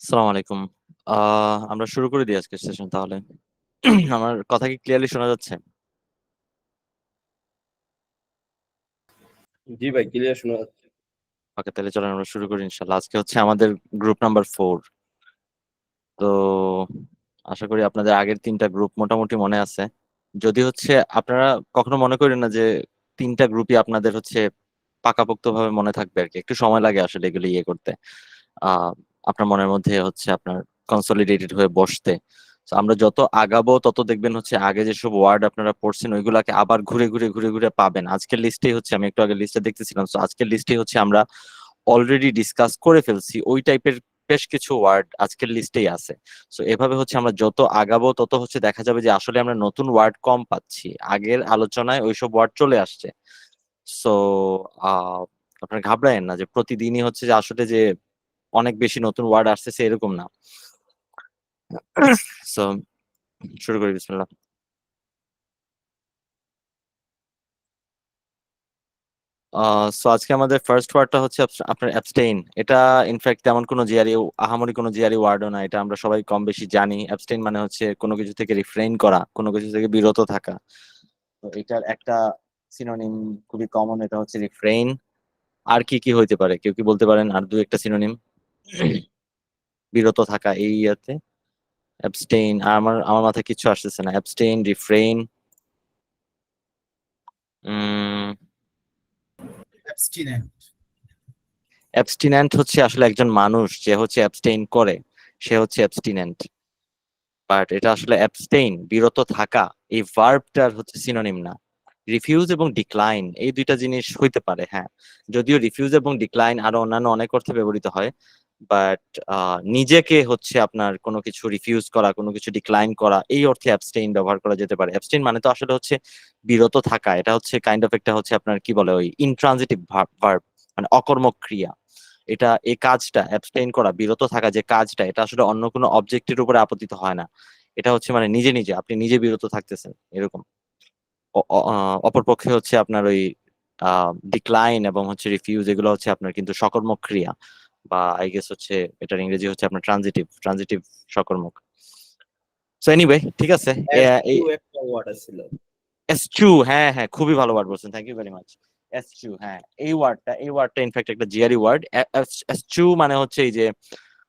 আসসালামু আলাইকুম। আমরা শুরু করে দিই আজকের সেশন তাহলে। আমার কথা কি ক্লিয়ারলি শোনা যাচ্ছে? জি ভাই, ক্লিয়ার শোনা যাচ্ছে। ওকে, তাহলে চলেন আমরা শুরু করি ইনশাআল্লাহ। আজকে হচ্ছে আমাদের গ্রুপ নাম্বার 4। তো আশা করি আপনাদের আগের 3টা গ্রুপ মোটামুটি মনে আছে। যদি হচ্ছে আপনারা কখনো মনে করেন না যে 3টা গ্রুপই আপনাদের হচ্ছে পাকাপোক্তভাবে মনে থাকবে আর কি। একটু সময় লাগে আসলে এগুলো ইয়ে করতে। আহ আপনার মনের মধ্যে হচ্ছে আপনার কনসলিডেটেড হয়ে বসতে। তো আমরা যত আগাবো তত দেখবেন হচ্ছে আগে যেসব ওয়ার্ড আপনারা পড়ছেন ওইগুলাকে আবার ঘুরে ঘুরে ঘুরে ঘুরে পাবেন। আজকের লিস্টেই হচ্ছে, আমি একটু আগে লিস্টে দেখতেছিলাম, তো আজকের লিস্টেই হচ্ছে আমরা অলরেডি ডিসকাস করে ফেলছি ওই টাইপের বেশ কিছু ওয়ার্ড আজকের লিস্টেই আছে। তো এভাবে হচ্ছে আমরা যত আগাবো তত হচ্ছে দেখা যাবে যে আসলে আমরা নতুন ওয়ার্ড কম পাচ্ছি, আগের আলোচনায় ওইসব ওয়ার্ড চলে আসছে। সো আহ আপনার ঘাবড়ায়েন না যে প্রতিদিনই হচ্ছে যে আসলে যে অনেক বেশি নতুন ওয়ার্ড আসতেছে এরকম না। সো শুরু করি, বিসমিল্লাহ। সো আজকে আমাদের ফার্স্ট ওয়ার্ডটা হচ্ছে আপনার অ্যাবস্টেইন। এটা ইনফ্যাক্ট তেমন কোনো জিআরই, আহামরি কোনো জিআরই ওয়ার্ডও না, এটা আমরা সবাই কম বেশি জানি। অ্যাবস্টেইন মানে হচ্ছে কোনো কিছু থেকে রিফ্রেইন করা, কোনো কিছু থেকে বিরত থাকা। তো এটার একটা সিনোনিম খুবই কমন, এটা হচ্ছে রিফ্রেইন। আর কি কি হইতে পারে, কেউ কি বলতে পারেন আর দু একটা সিনোনিম? বিরত থাকা এই ইয়াতে অ্যাবস্টেইন, আর আমার আমার মাথায় কিছু আসতেছে না। Abstain, refrain. অ্যাবস্টিনেন্ট। অ্যাবস্টিনেন্ট হচ্ছে আসলে একজন মানুষ যে হচ্ছে অ্যাবস্টেইন করে, সে হচ্ছে অ্যাবস্টিনেন্ট। বাট এটা আসলে অ্যাবস্টেইন, বিরত থাকা, এই ভার্বটার হচ্ছে সিনোনিম না। রিফিউজ এবং ডিক্লাইন এই দুইটা জিনিস হইতে পারে, হ্যাঁ। যদিও রিফিউজ এবং ডিক্লাইন আরো অন্যান্য অনেক অর্থে ব্যবহৃত হয়, বাট নিজেকে হচ্ছে আপনার কোনো কিছু রিফিউজ করা, কোনো কিছু ডিক্লাইন করা, এই অর্থে অ্যাবস্টেইন ব্যবহার করা যেতে পারে। অ্যাবস্টেইন মানে তো আসলে হচ্ছে বিরত থাকা। এটা হচ্ছে কাইন্ড অফ একটা হচ্ছে আপনার কি বলে ওই ইনট্রানজিটিভ ভার্ব, মানে অকর্মক ক্রিয়া। এটা এই কাজটা অ্যাবস্টেইন করা, বিরত থাকা যে কাজটা, এটা আসলে অন্য কোনো অবজেক্টের উপরে আপতিত হয় না। এটা হচ্ছে মানে নিজে নিজে আপনি নিজে বিরত থাকতেছেন এরকম। অপরপক্ষে হচ্ছে আপনার ওই ডিক্লাইন এবং হচ্ছে রিফিউজ, এগুলো হচ্ছে আপনার কিন্তু সকর্মক ক্রিয়া, বা আই গেস হচ্ছে এটার ইংরেজি হচ্ছে আপনার ট্রানজিটিভ ট্রানজিটিভ সকর্মক। সো এনিওয়ে, ঠিক আছে। এই অ্যাস্টু একটা ওয়ার্ড ছিল। এসচু, হ্যাঁ হ্যাঁ, খুবই ভালো ওয়ার্ড বলছেন, থ্যাংক ইউ ভেরি মাচ। এসচু, হ্যাঁ। এই ওয়ার্ডটা ইনফ্যাক্ট একটা জিআরই ওয়ার্ড। এসচু মানে হচ্ছে এই যে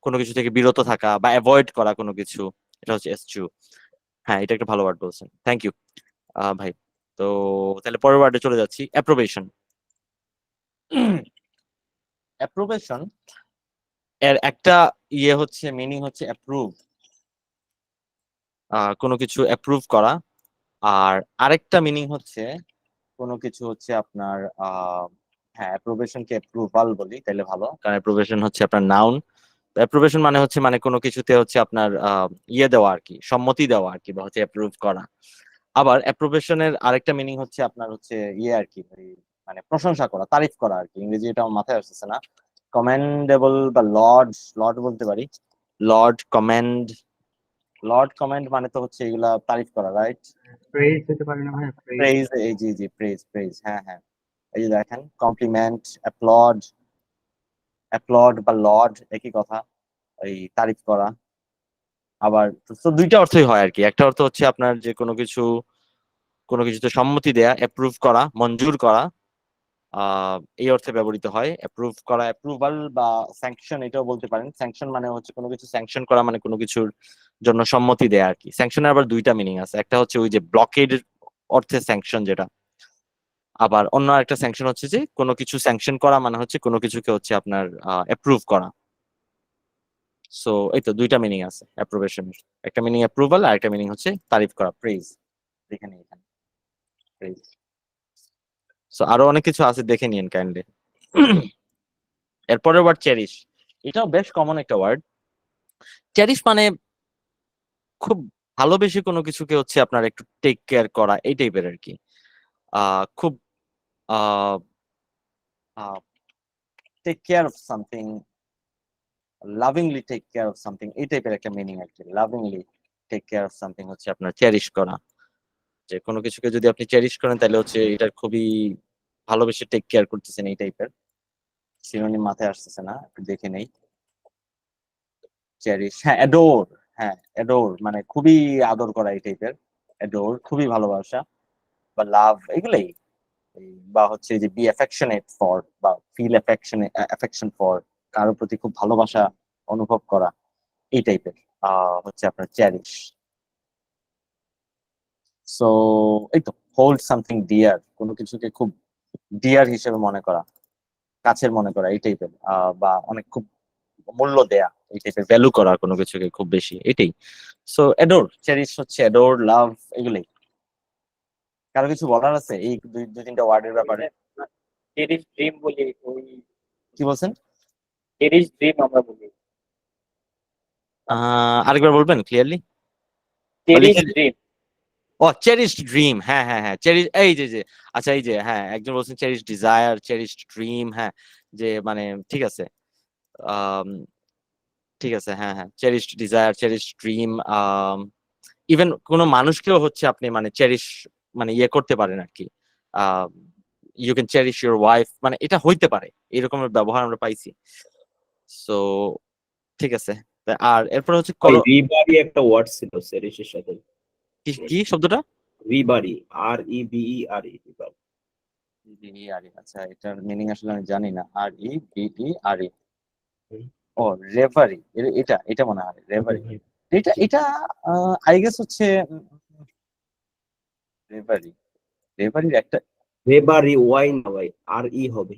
কোনো কিছু থেকে বিরত থাকা বা অ্যাভয়েড করা কোনো কিছু, এটা হচ্ছে এসচু। হ্যাঁ, এটা একটা ভালো ওয়ার্ড বলছেন, থ্যাংক ইউ ভাই। তো তাহলে পরের ওয়ার্ডে চলে যাচ্ছি, অ্যাপ্রোবেশন। অ্যাপ্রোবেশন এর একটা ইয়ে হচ্ছে, মিনিং হচ্ছে অ্যাপ্রুভ, কোনো কিছু অ্যাপ্রুভ করা। আর আরেকটা মিনিং হচ্ছে কোনো কিছু হচ্ছে আপনার হ্যাঁ, অ্যাপ্রোবেশনকে অ্যাপ্রুভাল বলি তাহলে ভালো, কারণ অ্যাপ্রোবেশন হচ্ছে আপনার নাউন। অ্যাপ্রোবেশন মানে হচ্ছে মানে কোনো কিছুতে হচ্ছে আপনার ইয়ে দেওয়া আর কি, সম্মতি দেওয়া আর কি, বা হচ্ছে অ্যাপ্রুভ করা। আবার অ্যাপ্রোবেশনের আরেকটা মিনিং হচ্ছে আপনার হচ্ছে ইয়ে আর কি, মানে প্রশংসা করা, তারিফ করা আর কি। ইংরেজি এটা আমার মাথায় আসতেছে না। কমেন্ডেবল বা লর্ড, লর্ড বলতে পারি। লর্ড কমেন্ড, লর্ড কমেন্ড মানে তো হচ্ছে এগুলা তারিফ করা, রাইট? প্রেজ হতে পারে না ভাই, প্রেজ। প্রেজ, এই জি জি, প্রেজ প্রেজ, হ্যাঁ হ্যাঁ। এই যে দেখেন, কমপ্লিমেন্ট, অ্যাপ্লড, অ্যাপ্লড বা লর্ড একই কথা, এই তারিফ করা। আবার তো দুইটা অর্থই হয় আর কি। একটা অর্থ হচ্ছে আপনার যে কোনো কিছু, কোনো কিছুতে সম্মতি দেয়া, অ্যাপ্রুভ করা, মঞ্জুর করা, এই অর্থে ব্যবহৃত হয়। অ্যাপ্রুভ করা, অ্যাপ্রুভাল বা স্যাংশন এটাও বলতে পারেন। স্যাংশন মানে হচ্ছে কোনো কিছু স্যাংশন করা, মানে কোনো কিছুর জন্য সম্মতি দেয়া আর কি। স্যাংশনের আবার দুইটা মিনিং আছে, একটা হচ্ছে ওই যে ব্লকেড অর্থে স্যাংশন যেটা, আবার অন্য একটা স্যাংশন হচ্ছে যে কোনো কিছু স্যাংশন করা মানে হচ্ছে কোনো কিছুকে হচ্ছে আপনার অ্যাপ্রুভ করা। সো এই তো দুইটা মিনিং আছে অ্যাপ্রোভেশনের, একটা মিনিং অ্যাপ্রুভাল আর একটা মিনিং হচ্ছে তারিফ করা, প্রেজ। দেখে নিন এখানে, প্রেজ। সো আরো অনেক কিছু আছে, দেখে নিন কাইন্ডলি। এরপরের ওয়ার্ড চেরিশ। এটাও বেশ কমন একটা ওয়ার্ড। চেরিশ মানে খুব ভালোবেসে কোনো কিছুকে হচ্ছে আপনার একটু টেক কেয়ার করা, এই টাইপের আর কি। খুব take care of something, lovingly take care of something, এই টাইপের একটা মিনিং আর কি। Lovingly take care of something হচ্ছে আপনার চেরিশ করা। যে কোনো কিছুকে যদি আপনি চেরিশ করেন তাহলে হচ্ছে এটার খুবই ভালোবেসে টেক কেয়ার করতেছেন, এই টাইপের। সিনোনিম মাথায় আসতেছে না, একটু দেখে নেই। চেরিশ, হ্যাঁ অ্যাডোর, হ্যাঁ অ্যাডোর মানে খুবই আদর করা এই টাইপের, অ্যাডোর খুবই ভালোবাসা বা লাভ এগুলোই, বা হচ্ছে যে বি অ্যাফেকশনেট ফর বা ফিল অ্যাফেকশন ফর, কারোর প্রতি খুব ভালোবাসা অনুভব করা, এই টাইপের হচ্ছে আপনার চেরিশ। সো এই তো হোল্ড সামথিং ডিয়ার, কোনো কিছুকে খুব ডিয়ার হিসেবে মনে করা, কাছের মনে করা, এই টাইপের বা অনেক খুব মূল্য দেয়া, এই টাইপের ভ্যালু করা কোনো কিছুকে খুব বেশি, এটাই। সো অ্যাডোর, চেরিশ হচ্ছে অ্যাডোর, লাভ এগুলোই। কারো কিছু বলার আছে এই দুই তিনটা ওয়ার্ডের ব্যাপারে? চেরিশ ড্রিম বলি ওই, কি বলছেন? চেরিশ ড্রিম আমরা বলি, আরেকবার বলবেন ক্লিয়ারলি? Cherish dream. ও চেরিশ ড্রিম, হ্যাঁ হ্যাঁ হ্যাঁ চেরিশ, এই যে আচ্ছা এই যে হ্যাঁ একজন বলছেন চেরিশ ডিজায়ার, চেরিশ ড্রিম, হ্যাঁ যে মানে ঠিক আছে, আম, ঠিক আছে, হ্যাঁ হ্যাঁ cherish desire, cherish dream, even কোনো মানুষকেও হচ্ছে আপনি মানে চেরিশ মানে ইয়ে করতে পারেন আর কি, you can cherish your wife, মানে এটা হইতে পারে, এরকমের ব্যবহার আমরা পাইছি। সো ঠিক আছে, আর এরপর হচ্ছে রিবারি একটা ওয়ার্ড ছিল চেরিশের সাথে। কি শব্দটা? রিবারি, REBERE, রিবারি। আচ্ছা এটার মিনিং আসলে আমি জানি না। REBERE, হুম। ও রেভারি, এটা এটা মনে হয় রেভারি, এটা এটা আই গেস হচ্ছে রেভারি, রেভারির একটা, রেবারি ওয়াই না ভাই, RE হবে।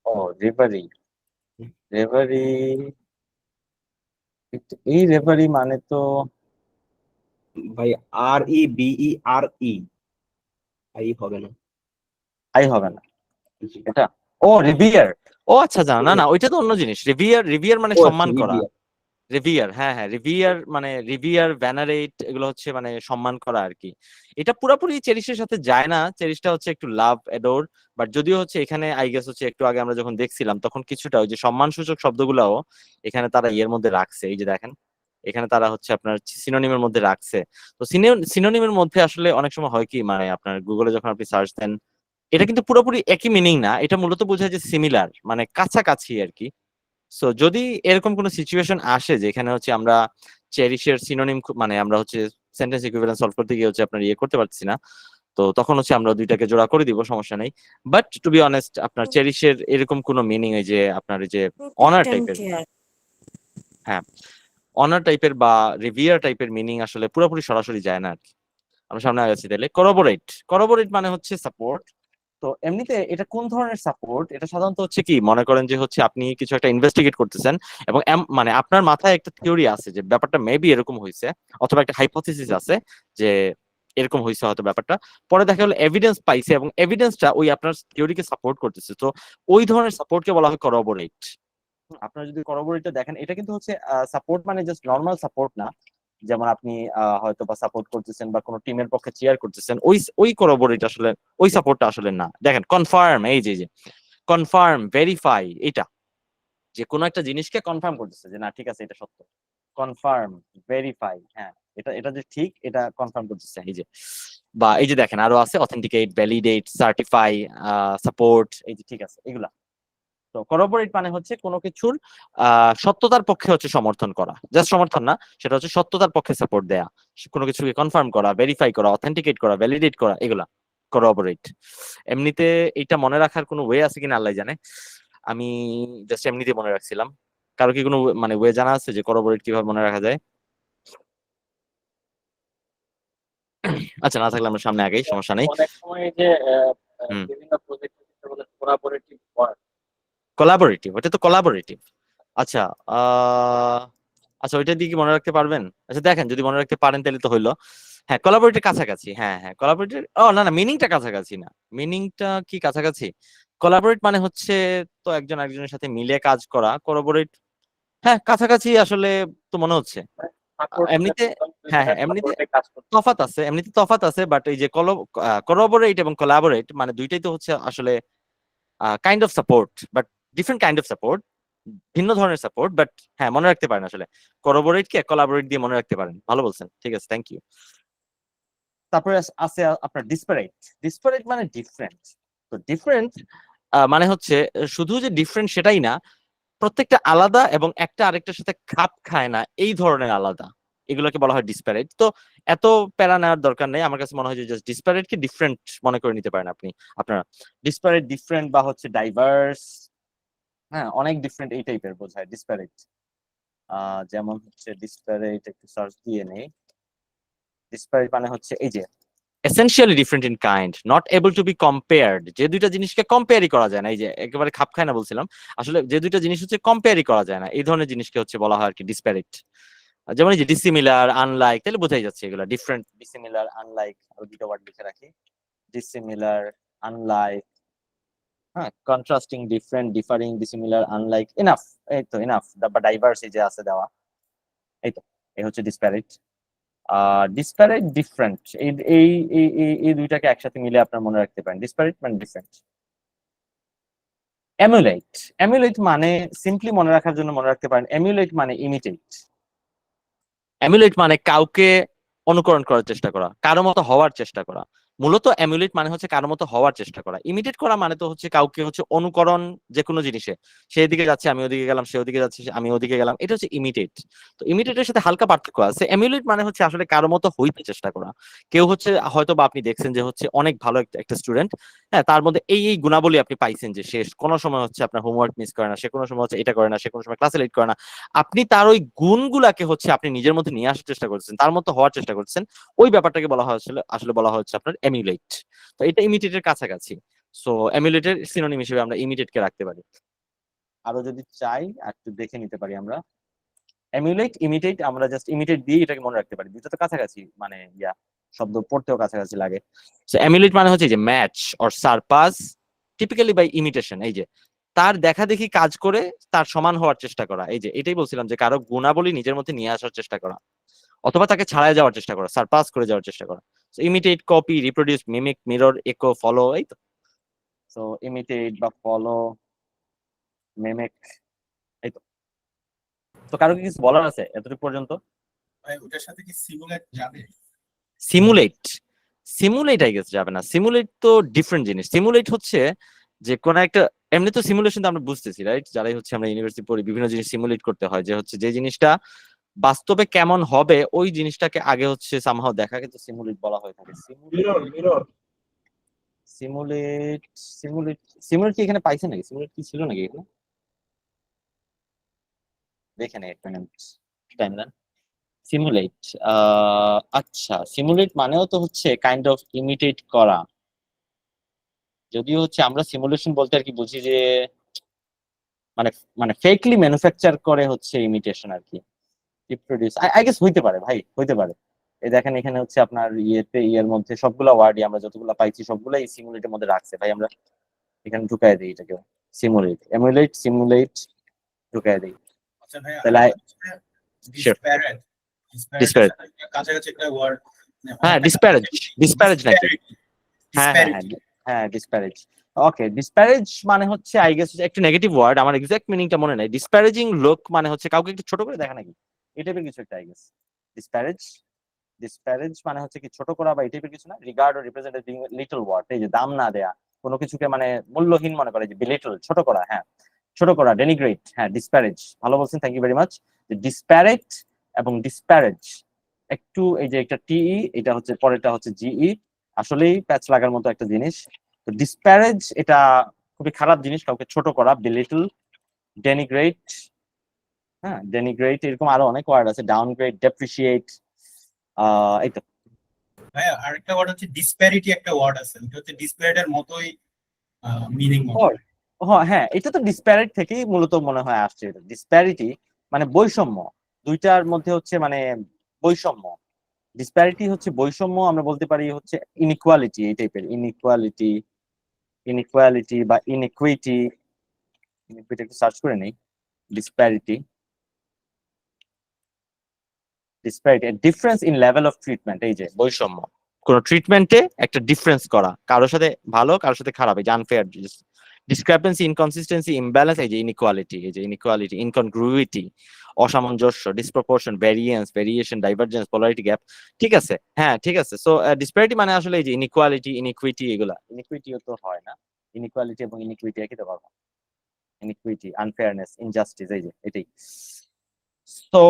ও রেভারি, হুম। রেভারি, এই রেভারি মানে তো ভাই REBERE, আই হবে না। আই হবে না এটা, ও রিভিয়ার, ও আচ্ছা জানা না না ওইটা তো অন্য জিনিস, রিভিয়ার, রিভিয়ার মানে ও আচ্ছা, সম্মান করা, রিবিয়ার। রিভিয়ার, হ্যাঁ হ্যাঁ রিভিয়ার মানে রিভিয়ার ভ্যানারেট, এগুলো হচ্ছে মানে সম্মান করা আর কি। এটা পুরোপুরি চেরিশের সাথে যায় না, চেরিশটা হচ্ছে একটু লাভ এডোর, বাট যদিও হচ্ছে এখানে আই গেস হচ্ছে একটু আগে আমরা যখন দেখছিলাম তখন কিছুটা ওই যে সম্মানসূচক শব্দগুলাও এখানে তারা ইয়ের মধ্যে রাখছে, এই যে দেখেন এখানে তারা হচ্ছে আপনার সিনোনিমের মধ্যে রাখছে। তো সিনোনিমের মধ্যে আসলে অনেক সময় হয় কি মানে আপনার গুগলে যখন আপনি সার্চ দেন, এটা কিন্তু পুরোপুরি একই মিনিং না, এটা মূলত বোঝায় যে সিমিলার মানে কাছাকাছি আর কি। সো যদি এরকম কোনো সিচুয়েশন আসে যেখানে হচ্ছে আমরা চেরিশের সিনোনিম মানে আমরা হচ্ছে সেন্টেন্স ইকুইভ্যালেন্স সলভ করতে গিয়ে হচ্ছে আপনার ইয়ে করতে পারছি না, তো তখন হচ্ছে আমরা দুইটাকে জোড়া করে দিব, সমস্যা নেই। বাট টু বি অনেস্ট আপনার চেরিশের এরকম কোনো মিনিং এই যে আপনার এই যে অনার টাইপের, হ্যাঁ অনার টাইপের বা রিভিয়ার টাইপের মিনিং আসলে পুরোপুরি সরাসরি যায় না আর কি। আমরা সামনে আগাচ্ছি তাহলে করোবোরেট, করোবোরেট মানে হচ্ছে সাপোর্ট। তো এমনিতে এটা কোন ধরনের সাপোর্ট? এটা সাধারণত হচ্ছে কি মনে করেন যে হচ্ছে আপনি কিছু একটা ইনভেস্টিগেট করতেছেন এবং মানে আপনার মাথায় একটা থিওরি আছে যে ব্যাপারটা মেবি এরকম হয়েছে, অথবা একটা হাইপোথিসিস আছে যে এরকম হয়েছে হয়তো ব্যাপারটা, পরে দেখা গেলো এভিডেন্স পাইছে এবং এভিডেন্সটা ওই আপনার থিওরিকে সাপোর্ট করতেছে, তো ওই ধরনের সাপোর্টকে বলা হয় করোবোরেট। আপনারা যদি করোবোরেটটা দেখেন এটা কিন্তু হচ্ছে সাপোর্ট মানে জাস্ট নর্মাল সাপোর্ট না, যেমন আপনি হয়তো বা সাপোর্ট করতেছেন বা কোনো টিমের পক্ষে চেয়ার করতেছেন, ওই ওই করোবোরেট আসলে ওই সাপোর্টটা আসলে না। দেখেন কনফার্ম, এই যে কনফার্ম, ভেরিফাই, এটা যে কোনো একটা জিনিসকে কনফার্ম করতেছে যে না ঠিক আছে এটা সত্য, কনফার্ম, ভেরিফাই, হ্যাঁ এটা এটা যে ঠিক এটা কনফার্ম করতেছে, এই যে। বা এই যে দেখেন আরো আছে অথেন্টিকেট, ভ্যালিডেট, সার্টিফাই, সাপোর্ট, এই যে ঠিক আছে এগুলা। তো করোবোরেট মানে হচ্ছে কোনো কিছুর সত্যতার পক্ষে হচ্ছে সমর্থন করা, জাস্ট সমর্থন না, সেটা হচ্ছে সত্যতার পক্ষে সাপোর্ট দেয়া, কোনো কিছুকে কনফার্ম করা, ভেরিফাই করা, অথেন্টিকেট করা, ভ্যালিডেট করা, এগুলা করোবোরেট। এমনিতে এটা মনে রাখার কোনো ওয়ে আছে কিনা আল্লাহ জানে, আমি জাস্ট এমনিতে মনে রাখছিলাম। কারো কি কোনো মানে ওয়ে জানা আছে যে করোবোরেট কিভাবে মনে রাখা যায়? আচ্ছা না থাকলে আমরা সামনে আগেই, সমস্যা নেই। অনেক সময় এই যে হুম, বিভিন্ন প্রজেক্ট বলে কোলাবোরেটিভ ওয়ার্ক। কোলাবোরেটিভ, ওটা তো কোলাবোরেটিভ। আচ্ছা আচ্ছা ওইটা দিয়ে কি মনে রাখতে পারবেন? আচ্ছা দেখেন যদি মনে রাখতে পারেন তাহলে তো হইলো। হ্যাঁ কোলাবোরেটের কাছাকাছি, হ্যাঁ হ্যাঁ কোলাবোরেটের, ও না না মিনিংটা কাছাকাছি না, মিনিংটা কি কাছাকাছি? কোলাবোরেট মানে হচ্ছে তো একজন একজনের সাথে মিলে কাজ করা, কোলাবোরেট হ্যাঁ কাছাকাছি আসলে তো মনে হচ্ছে। এমনিতে হ্যাঁ হ্যাঁ এমনিতে কাজ করতে তফাৎ আছে, এমনিতে তফাৎ আছে, বাট এই যে কোলাবোরেট এবং কোলাবোরেট মানে দুইটাই তো হচ্ছে আসলে kind of support, but different kind of support, ভিন্ন ধরনের সাপোর্ট, বাট হ্যাঁ মনে রাখতে পারেন আসলে কোলাবোরেট কে কোলাবোরেট দিয়ে মনে রাখতে পারেন, ভালো বলছেন, ঠিক আছে থ্যাংক ইউ। তারপরে আছে আপনার ডিসপারেট, ডিসপারেট মানে ডিফারেন্ট। তো ডিফারেন্ট মানে হচ্ছে শুধু যে ডিফারেন্ট সেটাই না, প্রত্যেকটা আলাদা এবং একটা আরেকটার সাথে খাপ খায় না, এই ধরনের আলাদা, এগুলোকে বলা হয় ডিসপ্যারেট। তো এত প্যারা নেওয়ার দরকার নেই, আমার কাছে মনে হয় যে জাস্ট ডিসপ্যারেট কে ডিফারেন্ট মনে করে নিতে পারেন আপনারা। ডিসপ্যারেট, ডিফারেন্ট বা হচ্ছে ডাইভার্স, হ্যাঁ অনেক ডিফারেন্ট এই টাইপের বোঝায় ডিসপ্যারেট। যেমন হচ্ছে ডিসপ্যারেট, একটু সার্চ দিয়ে নেই। ডিসপ্যারেট মানে হচ্ছে এই যে essentially different in kind, not able to be compared, যে দুইটা জিনিসকে কম্পেয়ারই করা যায় না, এই যে একেবারে খাপ খায় না বলছিলাম, আসলে যে দুইটা জিনিস হচ্ছে কম্পেয়ারই করা যায় না, এই ধরনের জিনিসকে হচ্ছে বলা হয় আর কি ডিসপ্যারেট। যেমন এই যে ডিসিমিলার, আনলাইক, তাহলে বোঝাই যাচ্ছে এগুলো ডিফারেন্ট। ডিসিমিলার, আনলাইক, আরো দুটো ওয়ার্ড লিখে রাখি, ডিসিমিলার, আনলাইক, হ্যাঁ contrasting, different, differing, dissimilar, unlike, enough, এই তো এনাফ, বা ডাইভার্স এই যে আছে দেওয়া, এই তো এই হচ্ছে ডিসপ্যারেট। ডিসপ্যারেট, ডিফারেন্ট, এই এই এই এই- এই দুইটাকে একসাথে মিলে আপনার মনে রাখতে পারেন, ডিসপ্যারেট মানে ডিফারেন্ট। এমুলেট, এমুলেট মানে সিম্পলি মনে রাখার জন্য মনে রাখতে পারেন, এমুলেট মানে ইমিটেট। এমুলেট মানে কাউকে অনুকরণ করার চেষ্টা করা, কারো মতো হওয়ার চেষ্টা করা। মূলত এমুলেট মানে হচ্ছে কারো মতো হওয়ার চেষ্টা করা। ইমিটেট করা মানে তো হচ্ছে কাউকে হচ্ছে অনুকরণ, যে কোনো জিনিসে, সে এদিকে যাচ্ছে আমি ওদিকে গেলাম, সে ওদিকে যাচ্ছে আমি ওদিকে গেলাম, এটা হচ্ছে ইমিটেট। তো ইমিটেটের সাথে হালকা পার্থক্য আছে। এমুলেট মানে হচ্ছে আসলে কারো মতো হইতে চেষ্টা করা। কেউ হচ্ছে হয়তো বা আপনি দেখছেন যে হচ্ছে অনেক ভালো একটা স্টুডেন্ট, হ্যাঁ তার মধ্যে এই এই গুণাবলী আপনি পাইছেন, যে সে কোনো সময় হচ্ছে আপনার হোমওয়ার্ক মিস করে না, সে কোনো সময় হচ্ছে এটা করে না, সে কোনো সময় ক্লাসে লেট করে না। আপনি তার ওই গুণগুলাকে হচ্ছে আপনি নিজের মধ্যে নিয়ে আসার চেষ্টা করছেন, তার মতো হওয়ার চেষ্টা করছেন, ওই ব্যাপারটাকে বলা হয় আসলে বলা হচ্ছে আপনার এমিউলেট। তো এটা ইমিটেটের কাছাকাছি। সো এমিউলেটের সিনোনিম হিসেবে আমরা ইমিটেট কে রাখতে পারি। আরো যদি চাই একটু দেখে নিতে পারি আমরা, এমিউলেট, ইমিটেট, আমরা জাস্ট ইমিটেট দিয়ে এটাকে মনে রাখতে পারি, দুটো তো কাছাকাছি, মানে শব্দ পড়তেও কাছাকাছি লাগে। সো এমিউলেট মানে হচ্ছে যে match or surpass typically by imitation, এই যে তার দেখা দেখি কাজ করে তার সমান হওয়ার চেষ্টা করা, এই যে এটাই বলছিলাম যে কারো গুণাবলী নিজের মধ্যে নিয়ে আসার চেষ্টা করা, অথবা তাকে ছাড়াই যাওয়ার চেষ্টা করা, সারপাস করে যাওয়ার চেষ্টা করা। Imitate, copy, reproduce, mimic, mirror, একো, ফলো, এই তো। সো ইমিটেট বা ফলো, মিমিক, এই তো। তো কারো কি কিছু বলার আছে এতটুকু পর্যন্ত? ভাই ওটার সাথে কি সিমুলেট যাবে? সিমুলেট, সিমুলেট আই গেস যাবে না। সিমুলেট তো ডিফারেন্ট জিনিস। সিমুলেট হচ্ছে যে কোন একটা, এমনি তো সিমুলেশন তো আমরা বুঝতেছি রাইট, যারাই হচ্ছে আমরা ইউনিভার্সিটি পড়ি, বিভিন্ন জিনিস সিমুলেট করতে হয়, যে হচ্ছে যে জিনিসটা বাস্তবে কেমন হবে ওই জিনিসটাকে আগে হচ্ছে সামহাও দেখা, কিন্তু সিমুলেট বলা হয়ে থাকে। Mirror, mirror. Simulate, simulate, simulate কি এখানে পাইছে নাকি? সিমুলেট কি ছিল নাকি এখানে? দেখে নেই একটা মিনিট, টাইম দেন। সিমুলেট, আচ্ছা সিমুলেট মানেও তো হচ্ছে কাইন্ড অফ ইমিটেট করা। যদিও হচ্ছে আমরা সিমুলেশন বলতে আর কি বুঝি যে মানে মানে ফেকলি ম্যানুফ্যাকচার করে হচ্ছে ইমিটেশন আর কি, রিপ্রোডিউস, আই গেস হইতে পারে ভাই, হইতে পারে। এই দেখেন এখানে হচ্ছে আপনার ইয়ের মধ্যে সবগুলা ওয়ার্ডই আমরা যতগুলো পাইছি সবগুলাই সিমুলেটের মধ্যে রাখছে ভাই। আমরা এখানে ঢুকাই দিই এটাকে, সিমুলেট, এমুলেট, সিমুলেট, ঢুকাই দিই। আচ্ছা ভাই, তাহলে ডিসপ্যারেট, ডিসপ্যারেটের ডিসপ্যারেট, সাথে কাছাকাছি একটা ওয়ার্ড, হ্যাঁ ডিসপ্যারেজ, ডিসপ্যারেজ নাকি? হ্যাঁ হ্যাঁ হ্যাঁ ডিসপ্যারিটি। হ্যাঁ ডিসপ্যারেজ। ওকে, ডিসপ্যারেজ মানে হচ্ছে আই গেস একটু নেগেটিভ ওয়ার্ড, আমার এক্সাক্ট মিনিংটা মনে নাই। ডিসপ্যারেজিং লোক মানে হচ্ছে কাউকে একটু ছোট করে দেখা নাকি, এই টাইপের কিছু একটা আই গেস। ডিসপ্যারেজ, ডিসপ্যারেজ মানে হচ্ছে কি ছোট করা বা এই টাইপের কিছু না। রিগার্ড ও রিপ্রেজেন্ট বিং লিটল ওয়ার্ড, এই যে দাম না দেয়া, কোনো কিছুকে মানে মূল্যহীন মনে করে, যে বিলিটল, ছোট করা, হ্যাঁ ছোট করা, ডেনিগ্রেট, হ্যাঁ ডিসপ্যারেজ, ভালো বলছেন, থ্যাংক ইউ ভেরি মাচ। ডিসপ্যারেট এবং ডিসপ্যারেজ একটু, এই যে একটা টিই, এটা হচ্ছে পরেরটা হচ্ছে জিই, আসলেই প্যাচ লাগার মতো একটা জিনিস। তো ডিসপ্যারেজ এটা খুবই খারাপ জিনিস, কাউকে ছোট করা, বিলিটল, ডেনিগ্রেট, হ্যাঁ ডেনিগ্রেট, এরকম আরো অনেক ওয়ার্ড আছে, ডাউনগ্রেড, ডেপ্রিসিয়েট, এই তো। ভাই আরেকটা ওয়ার্ড হচ্ছে ডিসপ্যারিটি, একটা ওয়ার্ড আছে এটা হচ্ছে ডিসপ্যারেটের মতোই মিনিং মতো। হ্যাঁ এটা তো ডিসপ্যারিট থেকেই মূলত মনে হয় আসছে। ডিসপ্যারিটি মানে বৈষম্য, দুইটার মধ্যে হচ্ছে মানে বৈষম্য। ডিসপ্যারিটি হচ্ছে বৈষম্য, আমরা বলতে পারি হচ্ছে ইনইকুয়ালিটি, এই টাইপের ইনইকুয়ালিটি, ইনইকুয়ালিটি বা ইনইকুইটি। ইনইকুইটি একটু সার্চ করে নেই। Disparity, disparity difference in level of treatment, এই যে বৈষম্য, কোন ট্রিটমেন্টে একটা ডিফারেন্স করা, কারোর সাথে ভালো কারোর সাথে খারাপ, এই যে আনফেয়ার। ডিসক্রিপেন্সি, ইনকনসিস্টেন্সি, ইমব্যালেন্স, এই যে ইনইকুয়ালিটি, এই যে ইনইকুয়ালিটি, ইনকনগ্রুইটি, অসামঞ্জস্য, disproportion, variance, variation, divergence, polarity gap. ঠিক আছে, হ্যাঁ ঠিক আছে। সো ডিসপ্যারিটি মানে আসলে এই যে ইনইকুয়ালিটি, ইনইকুইটি, এগুলা। ইনইকুইটিও তো হয় না, ইনইকুয়ালিটি এবং ইনইকুইটি একই তো পাবো। ইনইকুইটি, আনফেয়ারনেস, ইনজাস্টিস, এই যে এটাই। তো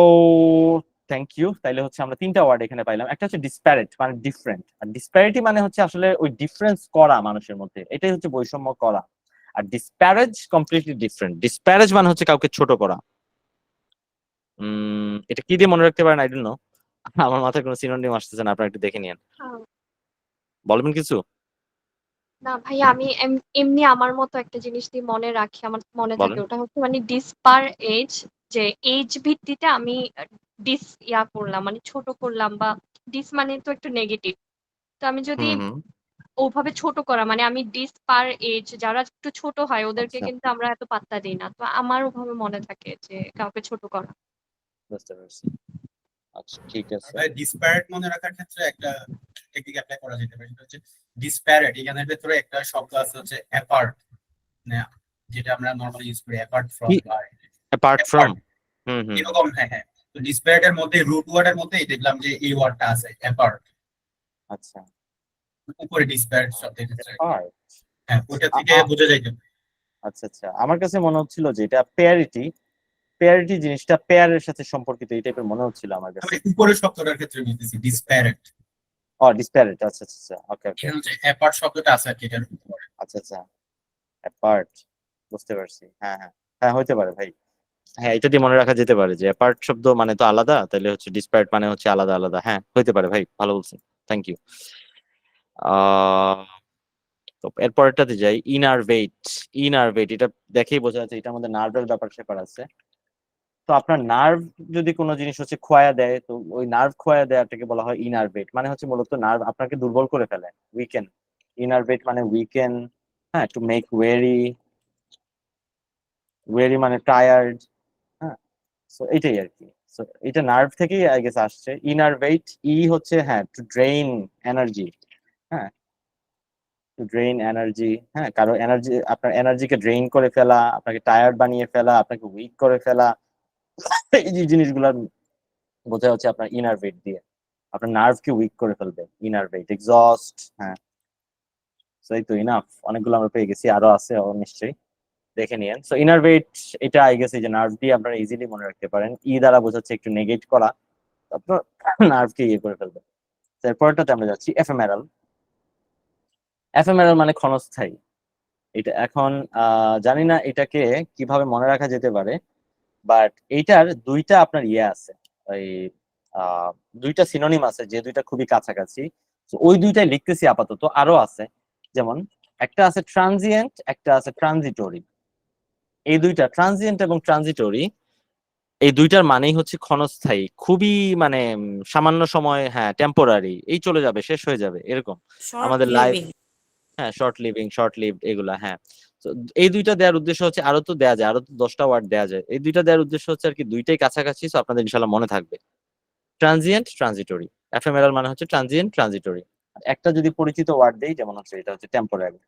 থ্যাংক ইউ। তাইলে হচ্ছে আমরা তিনটা ওয়ার্ড এখানে পাইলাম। একটা হচ্ছে ডিসপ্যারেট, মানে ডিফারেন্ট, আর ডিসপ্যারিটি মানে হচ্ছে আসলে ওই ডিফারেন্স করা মানুষের মধ্যে, এটাই হচ্ছে বৈষম্য করা। আর ডিসপ্যারেজ কমপ্লিটলি ডিফারেন্ট। ডিসপ্যারেজ মানে হচ্ছে কাউকে ছোট করা। এটা কি দিয়ে মনে রাখতে পারেন আই ডোন্ট নো, আমার মাথায় কোনো সিনোনিম আসতেছে না, আপনারা একটু দেখে নিন, আহ, বলবেন কিছু? না ভাইয়া, আমি এমনি আমার মতো একটা জিনিস দিয়ে মনে রাখি, আমার মনে থাকে, বলেন। ওটা হচ্ছে মানে ডিসপার এজ, যে এজ ভিত্তিতে আমি ডিস ইয়া করলাম, মানে ছোট করলাম, বা ডিস মানে তো একটু নেগেটিভ। তো আমি যদি হুম হুম। ওভাবে ছোট করা, মানে আমি ডিস পার এজ, যারা একটু ছোট হয় ওদেরকে আচ্ছা, কিন্তু আমরা এত পাত্তা দিই না, তো আমার ওভাবে মনে থাকে যে কাউকে ছোট করা। বুঝতে পারছি। আচ্ছা ঠিক আর আছে। ভাই ডিসপ্যারেট মনে রাখার ক্ষেত্রে একটা টেকনিক অ্যাপ্লাই করা যেতে পারে, সেটা হচ্ছে ডিসপ্যারেট এখানের ভেতরে একটা শব্দ আছে হচ্ছে অ্যাপার্ট, মানে যেটা আমরা নরমালি ইউজ করি অ্যাপার্ট ফ্রম, কি বা অ্যাপার্ট ফ্রম? অ্যাপার্ট হুম হুম। এরকম। হ্যাঁ হ্যাঁ, তো ডিসপ্যারেট এর মধ্যে রুট ওয়ার্ড এর মধ্যে দেখলাম যে এই ওয়ার্ডটা আছে অ্যাপার্ট, আচ্ছা, উপরে ডিসপ্যারেট শব্দের ক্ষেত্রে। অ্যাপার্ট। হ্যাঁ, ওটা থেকে বোঝা যাইতে পারে। আচ্ছা আচ্ছা, আমার কাছে মনে হচ্ছিল যে এটা পেয়ারিটি, পেয়ারিটি জিনিসটা পেয়ারের সাথে সম্পর্কিত, এই টাইপের মনে হচ্ছিল আমার কাছে। মানে উপরের শব্দটার ক্ষেত্রে বলতেছি ডিসপ্যারেট, ও ডিসপ্যারেট, আচ্ছা আচ্ছা আচ্ছা, ওকে ওকে, এখানে হচ্ছে অ্যাপার্ট শব্দটা আছে আর কি এটার উপরে। আচ্ছা আচ্ছা, অ্যাপার্ট, বুঝতে পারছি। হ্যাঁ হ্যাঁ হ্যাঁ, হইতে পারে ভাই। হ্যাঁ, এটা দিয়ে মনে রাখা যেতে পারে যে অ্যাপার্ট শব্দ মানে তো আলাদা, তাহলে হচ্ছে ডিসপ্যারেট মানে হচ্ছে আলাদা আলাদা। হ্যাঁ, হইতে পারে ভাই, ভালো বলছেন, থ্যাংক ইউ। তো এরপরটাতে যাই, ইনারভেট। ইনারভেট এটা দেখেই বোঝা যাচ্ছে এটার মধ্যে নার্ভের ব্যাপার স্যাপার আছে। তো আপনার নার্ভ যদি কোনো জিনিস হচ্ছে খোয়া দেয়, তো ওই নার্ভ খোয়া দেওয়াটাকে বলা হয় ইনারভেট, মানে হচ্ছে মূলত নার্ভ আপনাকে দুর্বল করে ফেলে, উইকেন। ইনারভেট মানে উইকেন, হ্যাঁ, টু মেক ওয়েরি, ওয়েরি মানে টায়ার্ড, হ্যাঁ। সো এটাই আর কি। সো এটা নার্ভ থেকেই আই গেস আসছে। ইনারভেট, ই হচ্ছে হ্যাঁ টু ড্রেইন এনার্জি, হ্যাঁ, টু ড্রেইন এনার্জি, হ্যাঁ, কারো এনার্জি, আপনার এনার্জিকে ড্রেইন করে ফেলা, আপনাকে টায়ার্ড বানিয়ে ফেলা, আপনাকে উইক করে ফেলা, এই যে জিনিসগুলো বোঝা হচ্ছে আপনার ইনারভেট দিয়ে, আপনার নার্ভকে উইক করে ফেলবে ইনারভেট। এক্সস্ট, হ্যাঁ। সো এই তো ইনাফ, অনেকগুলো আমরা পেয়ে গেছি, আরো আছে নিশ্চয়ই, দেখে নিয়েন। সো ইনারভেট এটা আই গেস এই যে নার্ভ দিয়ে আপনারা ইজিলি মনে রাখতে পারেন। ই দ্বারা বোঝাচ্ছে একটু নেগেট করা, আপনার নার্ভকে ইয়ে করে ফেলবে। এরপরটাতে আমরা যাচ্ছি এফেমেরাল। এফেমেরাল মানে ক্ষণস্থায়ী। এটা এখন জানি না এটাকে কিভাবে মনে রাখা যেতে পারে, বাট এইটার দুইটা আপনার ইয়ে আছে, ওই আহ, দুইটা সিনোনিম আছে, যে দুইটা খুবই কাছাকাছি। তো ওই দুইটাই লিখতেছি আপাতত, আরো আছে, যেমন একটা আছে ট্রানজিয়েন্ট, একটা আছে ট্রানজিটরি। এই দুইটা ট্রানজিয়েন্ট এবং ট্রানজিটরি, এই দুইটার মানেই হচ্ছে ক্ষণস্থায়ী, খুবই মানে সামান্য সময়, হ্যাঁ, টেম্পোরারি, এই চলে যাবে, শেষ হয়ে যাবে, এরকম শর্ট আমাদের লাইফ। লিভিং। হ্যাঁ, শর্ট লিভিং, শর্ট লিভড, এগুলা, হ্যাঁ। তো এই দুইটা দেওয়ার উদ্দেশ্য হচ্ছে, আরো তো দেয়া যায়, আরো তো 10টা ওয়ার্ড দেয়া যায়, এই দুইটা দেওয়ার উদ্দেশ্য হচ্ছে আর কি দুইটাই কাছাকাছি, তো আপনাদের ইনশাল্লাহ মনে থাকবে। Transient, transitory. এফএমএরএল মানে হচ্ছে ট্রানজিয়েন্ট, ট্রানজিটরি। একটা যদি পরিচিত ওয়ার্ড দেই, যেমন হচ্ছে এটা হচ্ছে টেম্পোরারি।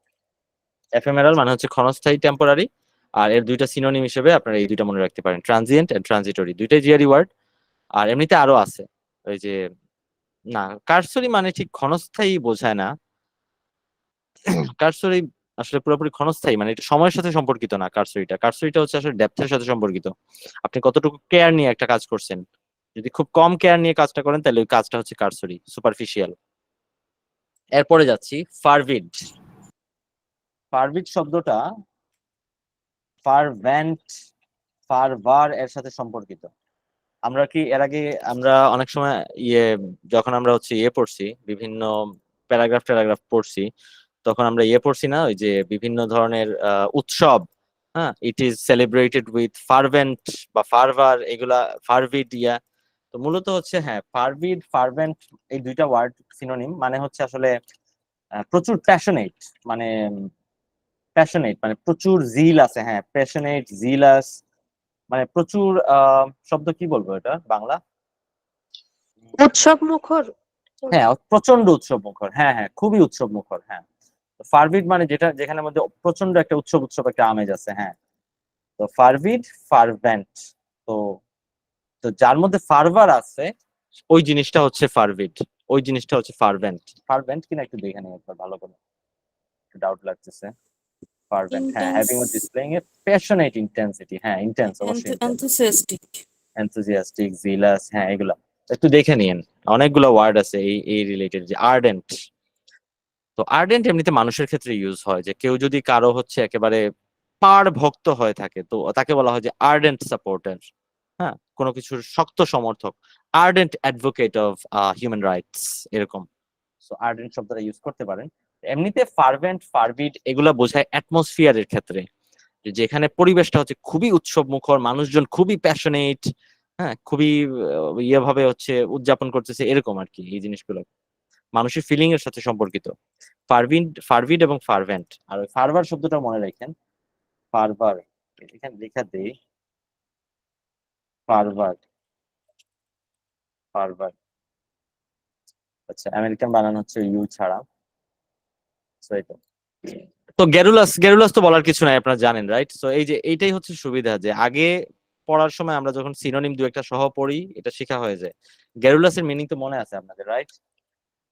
এফএমএরএল মানে হচ্ছে ক্ষণস্থায়ী, টেম্পোরারি। আর এর দুইটা সিনোনিম হিসেবে আপনারা এই দুইটা মনে রাখতে পারেন, ট্রানজিয়েন্ট এন্ড ট্রানজিটরি, দুইটাই জিআরই ওয়ার্ড। আর এমনিতে আরো আছে, ওই যে, না, কারসরি মানে ঠিক ক্ষণস্থায়ী বোঝায় না। কারসরি আসলে পুরোপুরি ক্ষণস্থায়ী, মানে এটা সময়ের সাথে সম্পর্কিত না। কারসরিটা, কারসরিটা হচ্ছে আসলে ডেপথের সাথে সম্পর্কিত, আপনি কতটুকু কেয়ার নিয়ে একটা কাজ করছেন। যদি খুব কম কেয়ার নিয়ে কাজটা করেন, তাহলে ওই কাজটা হচ্ছে কারসরি, সুপারফিশিয়াল। এরপরে যাচ্ছি ফারভিড। ফারভিড শব্দটা ফারভ্যান্ট, ফারভার এর সাথে সম্পর্কিত। আমরা কি এর আগে আমরা অনেক সময় ইয়ে, যখন আমরা হচ্ছে ইয়ে পড়ছি, বিভিন্ন প্যারাগ্রাফ ট্যারাগ্রাফ পড়ছি, তখন আমরা ইয়ে পড়ছি না, ওই যে বিভিন্ন ধরনের উৎসব, হ্যাঁ, ইট ইজ সেলিব্রেটেড উইথ ফারভেন্ট বা ফারভার, এগুলা ফারভিড ইয়া। তো মূলত হচ্ছে হ্যাঁ, ফারভিড, ফারভেন্ট, এই দুইটা ওয়ার্ড সিনোনিম, মানে হচ্ছে আসলে প্রচুর প্যাশনেট, মানে প্যাশনেট মানে প্রচুর জিল আছে, হ্যাঁ, প্যাশনেট, জিলাস, মানে প্রচুর শব্দ কি বলবো এটা বাংলা? উৎসব মুখর। হ্যাঁ, প্রচন্ড উৎসব মুখর, হ্যাঁ হ্যাঁ, খুবই উৎসব মুখর, হ্যাঁ। ফারভিড মানে যেটা, যেখানে মধ্যে প্রচন্ড একটা উৎসব উৎসব একটা আমেজ আছে, হ্যাঁ। তো ফারভিড, ফারভেন্ট, তো তো যার মধ্যে ফারভার আছে, ওই জিনিসটা হচ্ছে ফারভিড, ওই জিনিসটা হচ্ছে ফারভেন্ট। ফারভেন্ট কিনা একটু দেখে নেই একবার ভালো করে, ডাউট লাগতেছে। Fervent, হ্যাঁ, having or displaying a passionate intensity, হ্যাঁ, intense, অবশ্যই intense, enthusiastic. enthusiastic, zealous, হ্যাঁ, এগুলা একটু দেখে নিন, অনেকগুলো ওয়ার্ড আছে এই রিলেটেড, যে ardent। তো আর্ডেন্ট এমনিতে মানুষের ক্ষেত্রে ইউজ হয়, যে কেউ যদি কারো হচ্ছে একেবারে পার ভক্ত হয়ে থাকে, তো তাকে বলা হয় যে আর্ডেন্ট সাপোর্টার। হ্যাঁ, কোনো কিছুর শক্ত সমর্থক, ardent advocate of human rights, এরকম। সো আর্ডেন্ট শব্দটা ইউজ করতে পারেন। এমনিতে ফার্ভেন্ট, ফারবিড এগুলা বোঝায় অ্যাটমসফিয়ারের ক্ষেত্রে, যেখানে পরিবেশটা হচ্ছে খুবই উৎসব মুখর, মানুষজন খুবই প্যাশনেট, হ্যাঁ, খুবই ইয়ে ভাবে হচ্ছে উদযাপন করতেছে, এরকম আর কি। এই জিনিসগুলো মানুষের ফিলিং এর সাথে সম্পর্কিত। ফারভিড এবং ফারভেন্ট। আর ওই ফারভার শব্দটা মনে রাখেন, ফারভার, এখানে লেখা দেই, ফারভার, ফারভার। আচ্ছা, আমেরিকান বানানো হচ্ছে ইউ ছাড়া। So এই তো গ্যারুলাস তো বলার কিছু নাই, আপনারা জানেন, রাইট? সো এই যে এইটাই হচ্ছে সুবিধা, যে আগে পড়ার সময় আমরা যখন সিনোনিম দু একটা সহ পড়ি, এটা শেখা হয়ে যায়। গ্যারুলাসের মিনিং তো মনে আছে আপনাদের, রাইট?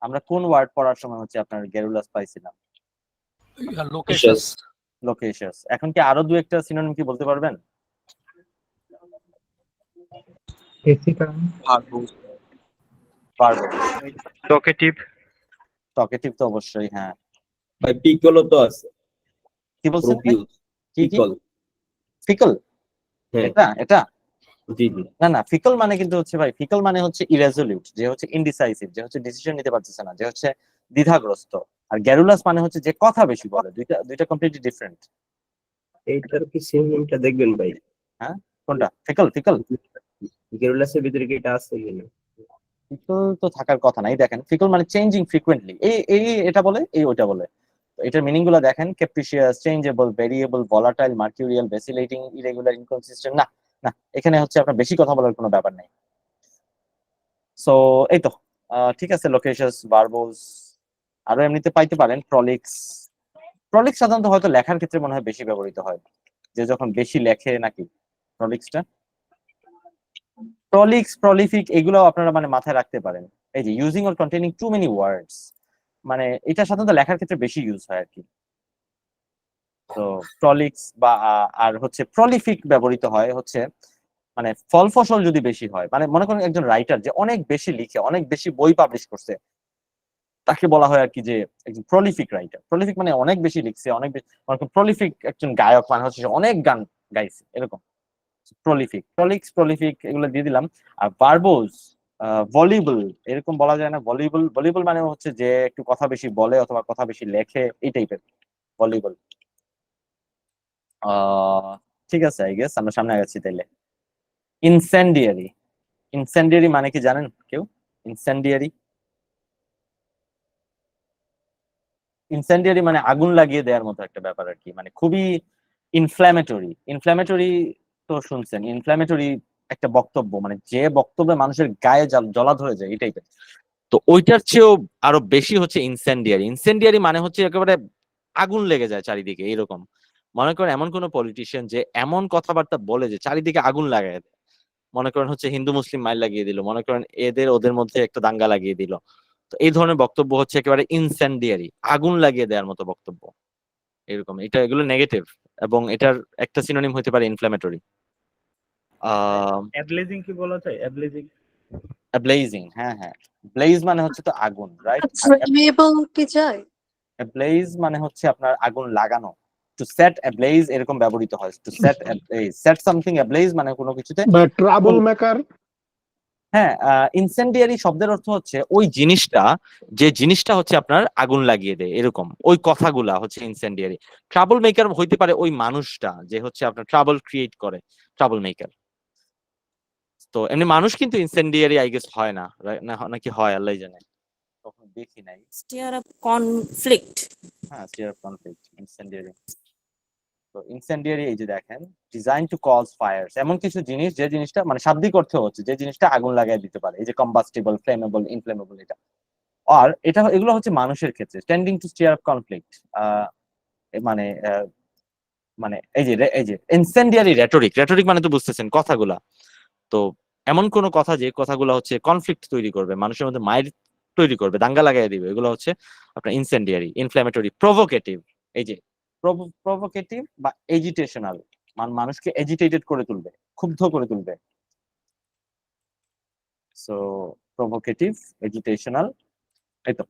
আমরা কোন ওয়ার্ড পড়ার সময় হচ্ছে আপনার গ্যারুলাস পাইছিলাম? Loquacious. লোকেশাস। এখন কি আরো দু একটা সিনোনিম কি বলতে পারবেন? Hesitant, পারবো। talkative, টকেটিভ তো অবশ্যই, হ্যাঁ। ভাই পিকলো তো আছে, কি বলছেন? প্রপিউস, কি পিকল। ফিকল? হ্যাঁ, এটা জি জি। না, ফিকল মানে কিন্তু হচ্ছে ভাই, ফিকল মানে হচ্ছে ইরেজলিউট, যে হচ্ছে ইনডিসাইসিভ, যে হচ্ছে ডিসিশন নিতে পারতেছে না, যে হচ্ছে দ্বিধাগ্রস্ত। আর গ্যারুলাস মানে হচ্ছে যে কথা বেশি বলে। দুইটা কমপ্লিটলি ডিফারেন্ট। এইটার কি সিনোনিমটা দেখবেন ভাই? হ্যাঁ, কোনটা? ফিকল গেরুলাসের ভিতরে কি এটা আছে কিনা? ফিকল তো থাকার কথা নাই। দেখেন, ফিকল মানে চেঞ্জিং ফ্রিকুয়েন্টলি, এই এটা বলে, ওইটা বলে। তো এটার মিনিং গুলো দেখেন, capricious, changeable, variable, volatile, mercurial, vacillating, irregular, inconsistent. না, এখানে হচ্ছে আপনার বেশি কথা বলার কোনো ব্যাপার নেই। সো এই তো ঠিক আছে। লোকেশাস, ভার্বোস, আরো এমনিতে পাইতে পারেন। প্রলিক্স সাধারণত হয়তো লেখার ক্ষেত্রে মনে হয় বেশি ব্যবহৃত হয়, যে যখন বেশি লেখে নাকি প্রলিক্সটা। প্রলিফিক এগুলো আপনারা মানে মাথায় রাখতে পারেন। এই যে using or containing too many words, মানে এটা সাধারণত লেখার ক্ষেত্রে বেশি ইউজ হয় আর কি। তো প্রলিক্স বা আর হচ্ছে প্রলিফিক ব্যবহৃত হয় হচ্ছে মানে ফল ফসল যদি বেশি হয়, মানে মনে করেন একজন রাইটার যে অনেক বেশি লিখে, অনেক বেশি বই পাবলিশ করছে, তাকে বলা হয় আর কি যে একজন প্রলিফিক রাইটার। প্রলিফিক মানে অনেক বেশি লিখছে, অনেক বেশি। প্রলিফিক একজন গায়ক মানে হচ্ছে অনেক গান গাইছে, এরকম। প্রলিফিক এগুলো দিয়ে দিলাম। আর ভার্বোস, ভলিবল, এরকম বলা যায় না? ভলিবল মানে হচ্ছে যে একটু কথা বেশি বলে অথবা কথা বেশি লেখে, এই টাইপের ভলিবল। ঠিক আছে, আই গেস আমরা সামনে আগাচ্ছি তাইলে। ইনসেন্ডিয়ারি মানে কি জানেন কেউ? ইনসেন্ডিয়ারি মানে আগুন লাগিয়ে দেওয়ার মতো একটা ব্যাপার আর কি, মানে খুবই ইনফ্ল্যামেটরি। তো শুনছেন, ইনফ্ল্যামেটরি একটা বক্তব্য, মানে যে বক্তব্যে মানুষের গায়ে জ্বলা ধরে যায়, এই টাইপের। তো ওইটার চেয়েও আরো বেশি হচ্ছে ইনসেন্ডিয়ারি মানে হচ্ছে একেবারে আগুন লেগে যায় চারিদিকে, এরকম। মনে করেন এমন কোন পলিটিশিয়ান যে এমন কথাবার্তা বলে যে চারিদিকে আগুন লাগায় দেয়। মনে করেন হচ্ছে হিন্দু মুসলিম মাইল লাগিয়ে দিল, মনে করেন ওদের মধ্যে একটা দাঙ্গা লাগিয়ে দিল। তো এই ধরনের বক্তব্য হচ্ছে একেবারে ইনসেন্ডিয়ারি, আগুন লাগিয়ে দেওয়ার মতো বক্তব্য, এরকম। এগুলো নেগেটিভ, এবং এটার একটা সিনোনিম হতে পারে ইনফ্ল্যামেটরি। ablating কি বলা যায়? ব্লেজিং, হ্যাঁ, ব্লেজ মানে হচ্ছে তো আগুন, রাইট? Flammable কি যায়? ব্লেজ মানে হচ্ছে আপনার আগুন লাগানো। টু সেট এ ব্লেজ এরকম ব্যবহৃত হয়। টু সেট এ ব্লেজ, সেট সামথিং এ ব্লেজ মানে কোনো কিছুতে। But trouble maker. হ্যাঁ, ইনসেন্ডিয়ারি শব্দের অর্থ হচ্ছে ওই জিনিসটা, যে জিনিসটা হচ্ছে আপনার আগুন লাগিয়ে দেয়, এরকম। ওই কথাগুলা হচ্ছে ইনসেন্ডিয়ারি। ট্রাবল মেকার হইতে পারে ওই মানুষটা যে হচ্ছে আপনার ট্রাবল ক্রিয়েট করে, ট্রাবল মেকার। তো এমনি মানুষ কিন্তু ইনসেন্ডিয়ারি আই গেস হয় না, নাকি হয় আল্লাহ জানে, কখনো দেখি নাই। Stir up conflict. হ্যাঁ, স্টিয়ার অফ কনফ্লিক্ট, ইনসেন্ডিয়ারি। তো ইনসেন্ডিয়ারি এই যে দেখেন, ডিজাইন টু কজ ফায়ার্স, এমন কিছু জিনিস যে জিনিসটা মানে শাব্দিক অর্থে হচ্ছে যে জিনিসটা আগুন লাগাই দিতে পারে। এই যে কম্বাস্টিবল, ফ্লেমেবল, ইনফ্লেমেবল, এটা। আর এগুলো হচ্ছে মানুষের ক্ষেত্রে। Tending to stair up conflict, মানে মানে এই যে ইনসেন্ডিয়ারি রেটরিক মানে তো বুঝতেছেন, কথাগুলা। তো এমন কোন কথা যে কথাগুলো হচ্ছে কনফ্লিক্ট তৈরি করবে, মানুষের মধ্যে মাইর তৈরি করবে, দাঙ্গা লাগাই দিবে, এগুলো হচ্ছে আপনার ইনসেন্ডিয়ারি। ইনফ্ল্যামেটরি, প্রভোকেটিভ, এই যে প্রভোকেটিভ বা এজিটেশনাল, মানুষকে এজিটেটেড করে তুলবে, ক্ষুব্ধ করে তুলবে। সো প্রভোকেটিভ, এজিটেশনাল, এই তো।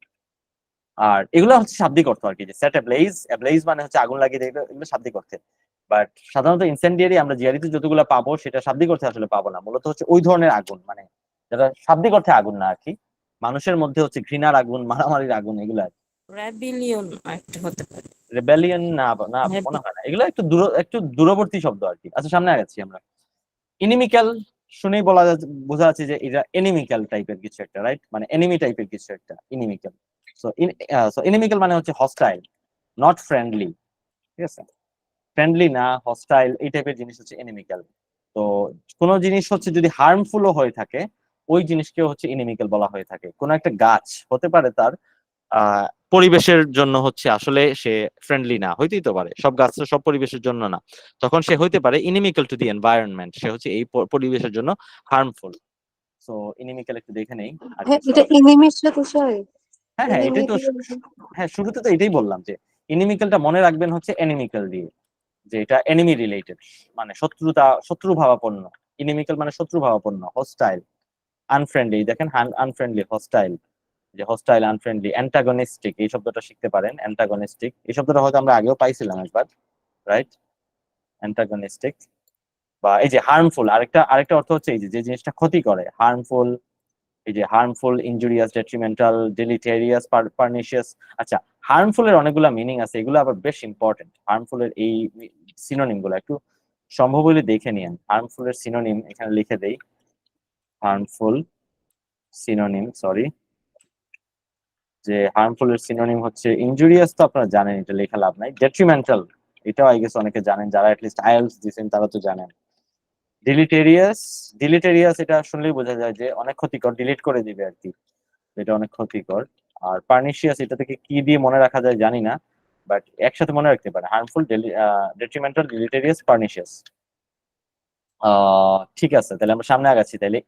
আর এগুলো হচ্ছে শাব্দিক অর্থ আর কি, যে সেট অ্যাব্লেজ মানে হচ্ছে আগুন লাগিয়ে দেয়, এগুলো শাব্দিক অর্থে। বাট সাধারণত ইনসেন্ডিয়ারি আমরা জিআরিতে যতগুলো পাবো সেটা শাব্দিক অর্থে আসলে পাবো না, মূলত হচ্ছে ওই ধরনের আগুন, মানে যেটা শাব্দিক অর্থে আগুন না আর কি, মানুষের মধ্যে হচ্ছে ঘৃণার আগুন, মারামারির আগুন, এগুলো আর কি। রেবিলিয়ন একটা হতে পারে। রেবেলিয়ন না, না মনে হয় না, এগুলো একটু দূরবর্তী শব্দ আর কি। আচ্ছা, সামনে আগাচ্ছি আমরা। ইনিমিক্যাল শুনেই বোঝা যাচ্ছে যে এটা এনিমিক্যাল টাইপের কিছু একটা, রাইট? মানে এনিমি টাইপের কিছু একটা, ইনিমিক্যাল। সো ইনিমিক্যাল মানে হচ্ছে হস্টাইল, নট ফ্রেন্ডলি, ঠিক আছে? ফ্রেন্ডলি না, হস্টাইল, এই টাইপের জিনিস হচ্ছে এনিমিক্যাল। তো কোন জিনিস হচ্ছে যদি হার্মফুলও হয়ে থাকে, ওই জিনিসকে হচ্ছে ইনিমিক্যাল বলা হয়ে থাকে। কোন একটা গাছ হতে পারে তার পরিবেশের জন্য হচ্ছে আসলে সে ফ্রেন্ডলি না, হইতেই তো পারে, সব গাছ সব পরিবেশের জন্য না, তখন সে হইতে পারে ইনিমিক্যাল টু দি এনভায়রনমেন্ট, সে হচ্ছে এই পরিবেশের জন্য হার্মফুল। সো ইনিমিক্যাল একটু দেখে নেই। হ্যাঁ, এটা এনিমির সাথে যায়। হ্যাঁ হ্যাঁ, এটাই তো, হ্যাঁ শুরুতে তো এটাই বললাম যে ইনিমিক্যালটা মনে রাখবেন হচ্ছে এনিমিক্যাল দিয়ে, যে এটা এনিমি রিলেটেড, মানে শত্রু ভাবাপন্ন। ইনিমিক্যাল মানে শত্রু ভাবাপন্ন। হোস্টাইল, আনফ্রেন্ডলি, দেখেন আনফ্রেন্ডলি, হোস্টাইল, যে হোস্টাইল, আনফ্রেন্ডলি, অ্যান্টাগনিস্টিক, এই শব্দটা শিখতে পারেন। অ্যান্টাগনিস্টিক এই শব্দটা হয়তো আমরা আগেও পাইছিলাম একবার, রাইট? অ্যান্টাগনিস্টিক। বা এই যে হার্মফুল, আরেকটা অর্থ হচ্ছে এই যে জিনিসটা ক্ষতি করে, হার্মফুল। এই যে হার্মফুল, ইনজুরিয়াস, ডেট্রিমেন্টাল, ডিলিটেরিয়াস, পার্নিশিয়াস। আচ্ছা, হার্মফুল এর অনেকগুলো মিনিং আছে, এগুলো আবার বেশ ইম্পর্টেন্ট। হার্মফুল এর এই সিনোনিম গুলো একটু সম্ভব হলে দেখে নিন। হার্মফুল এর সিনোনিম এখানে লিখে দেই। হার্মফুল সিনোনিম, সরি, যে হার্মফুল এর সিনোনিম হচ্ছে ইনজুরিয়াস, তো আপনারা জানেন, এটা লেখা লাভ নাই। ডেট্রিমেন্টাল, এটাও আই গেস অনেকে জানেন, যারা অ্যাটলিস্ট আইএলটিএস দিয়েছেন তারা তো জানেন। ডিলিটেরিয়াস এটা শুনলেই বোঝা যায় যে অনেক ক্ষতিকর, ডিলিট করে দিবে আর কি, এটা অনেক ক্ষতিকর। আর পার্নিশিয়াস, এটা থেকে কি দিয়ে মনে রাখা যায় জানি না, বাট একসাথে মনে রাখতে পারে, হার্মফুল, ডেট্রিমেন্টাল, ডিলিটেরিয়াস, পার্নিশিয়াস। ঠিক আছে, তাহলে আমরা সামনে আগাচ্ছি। তাহলে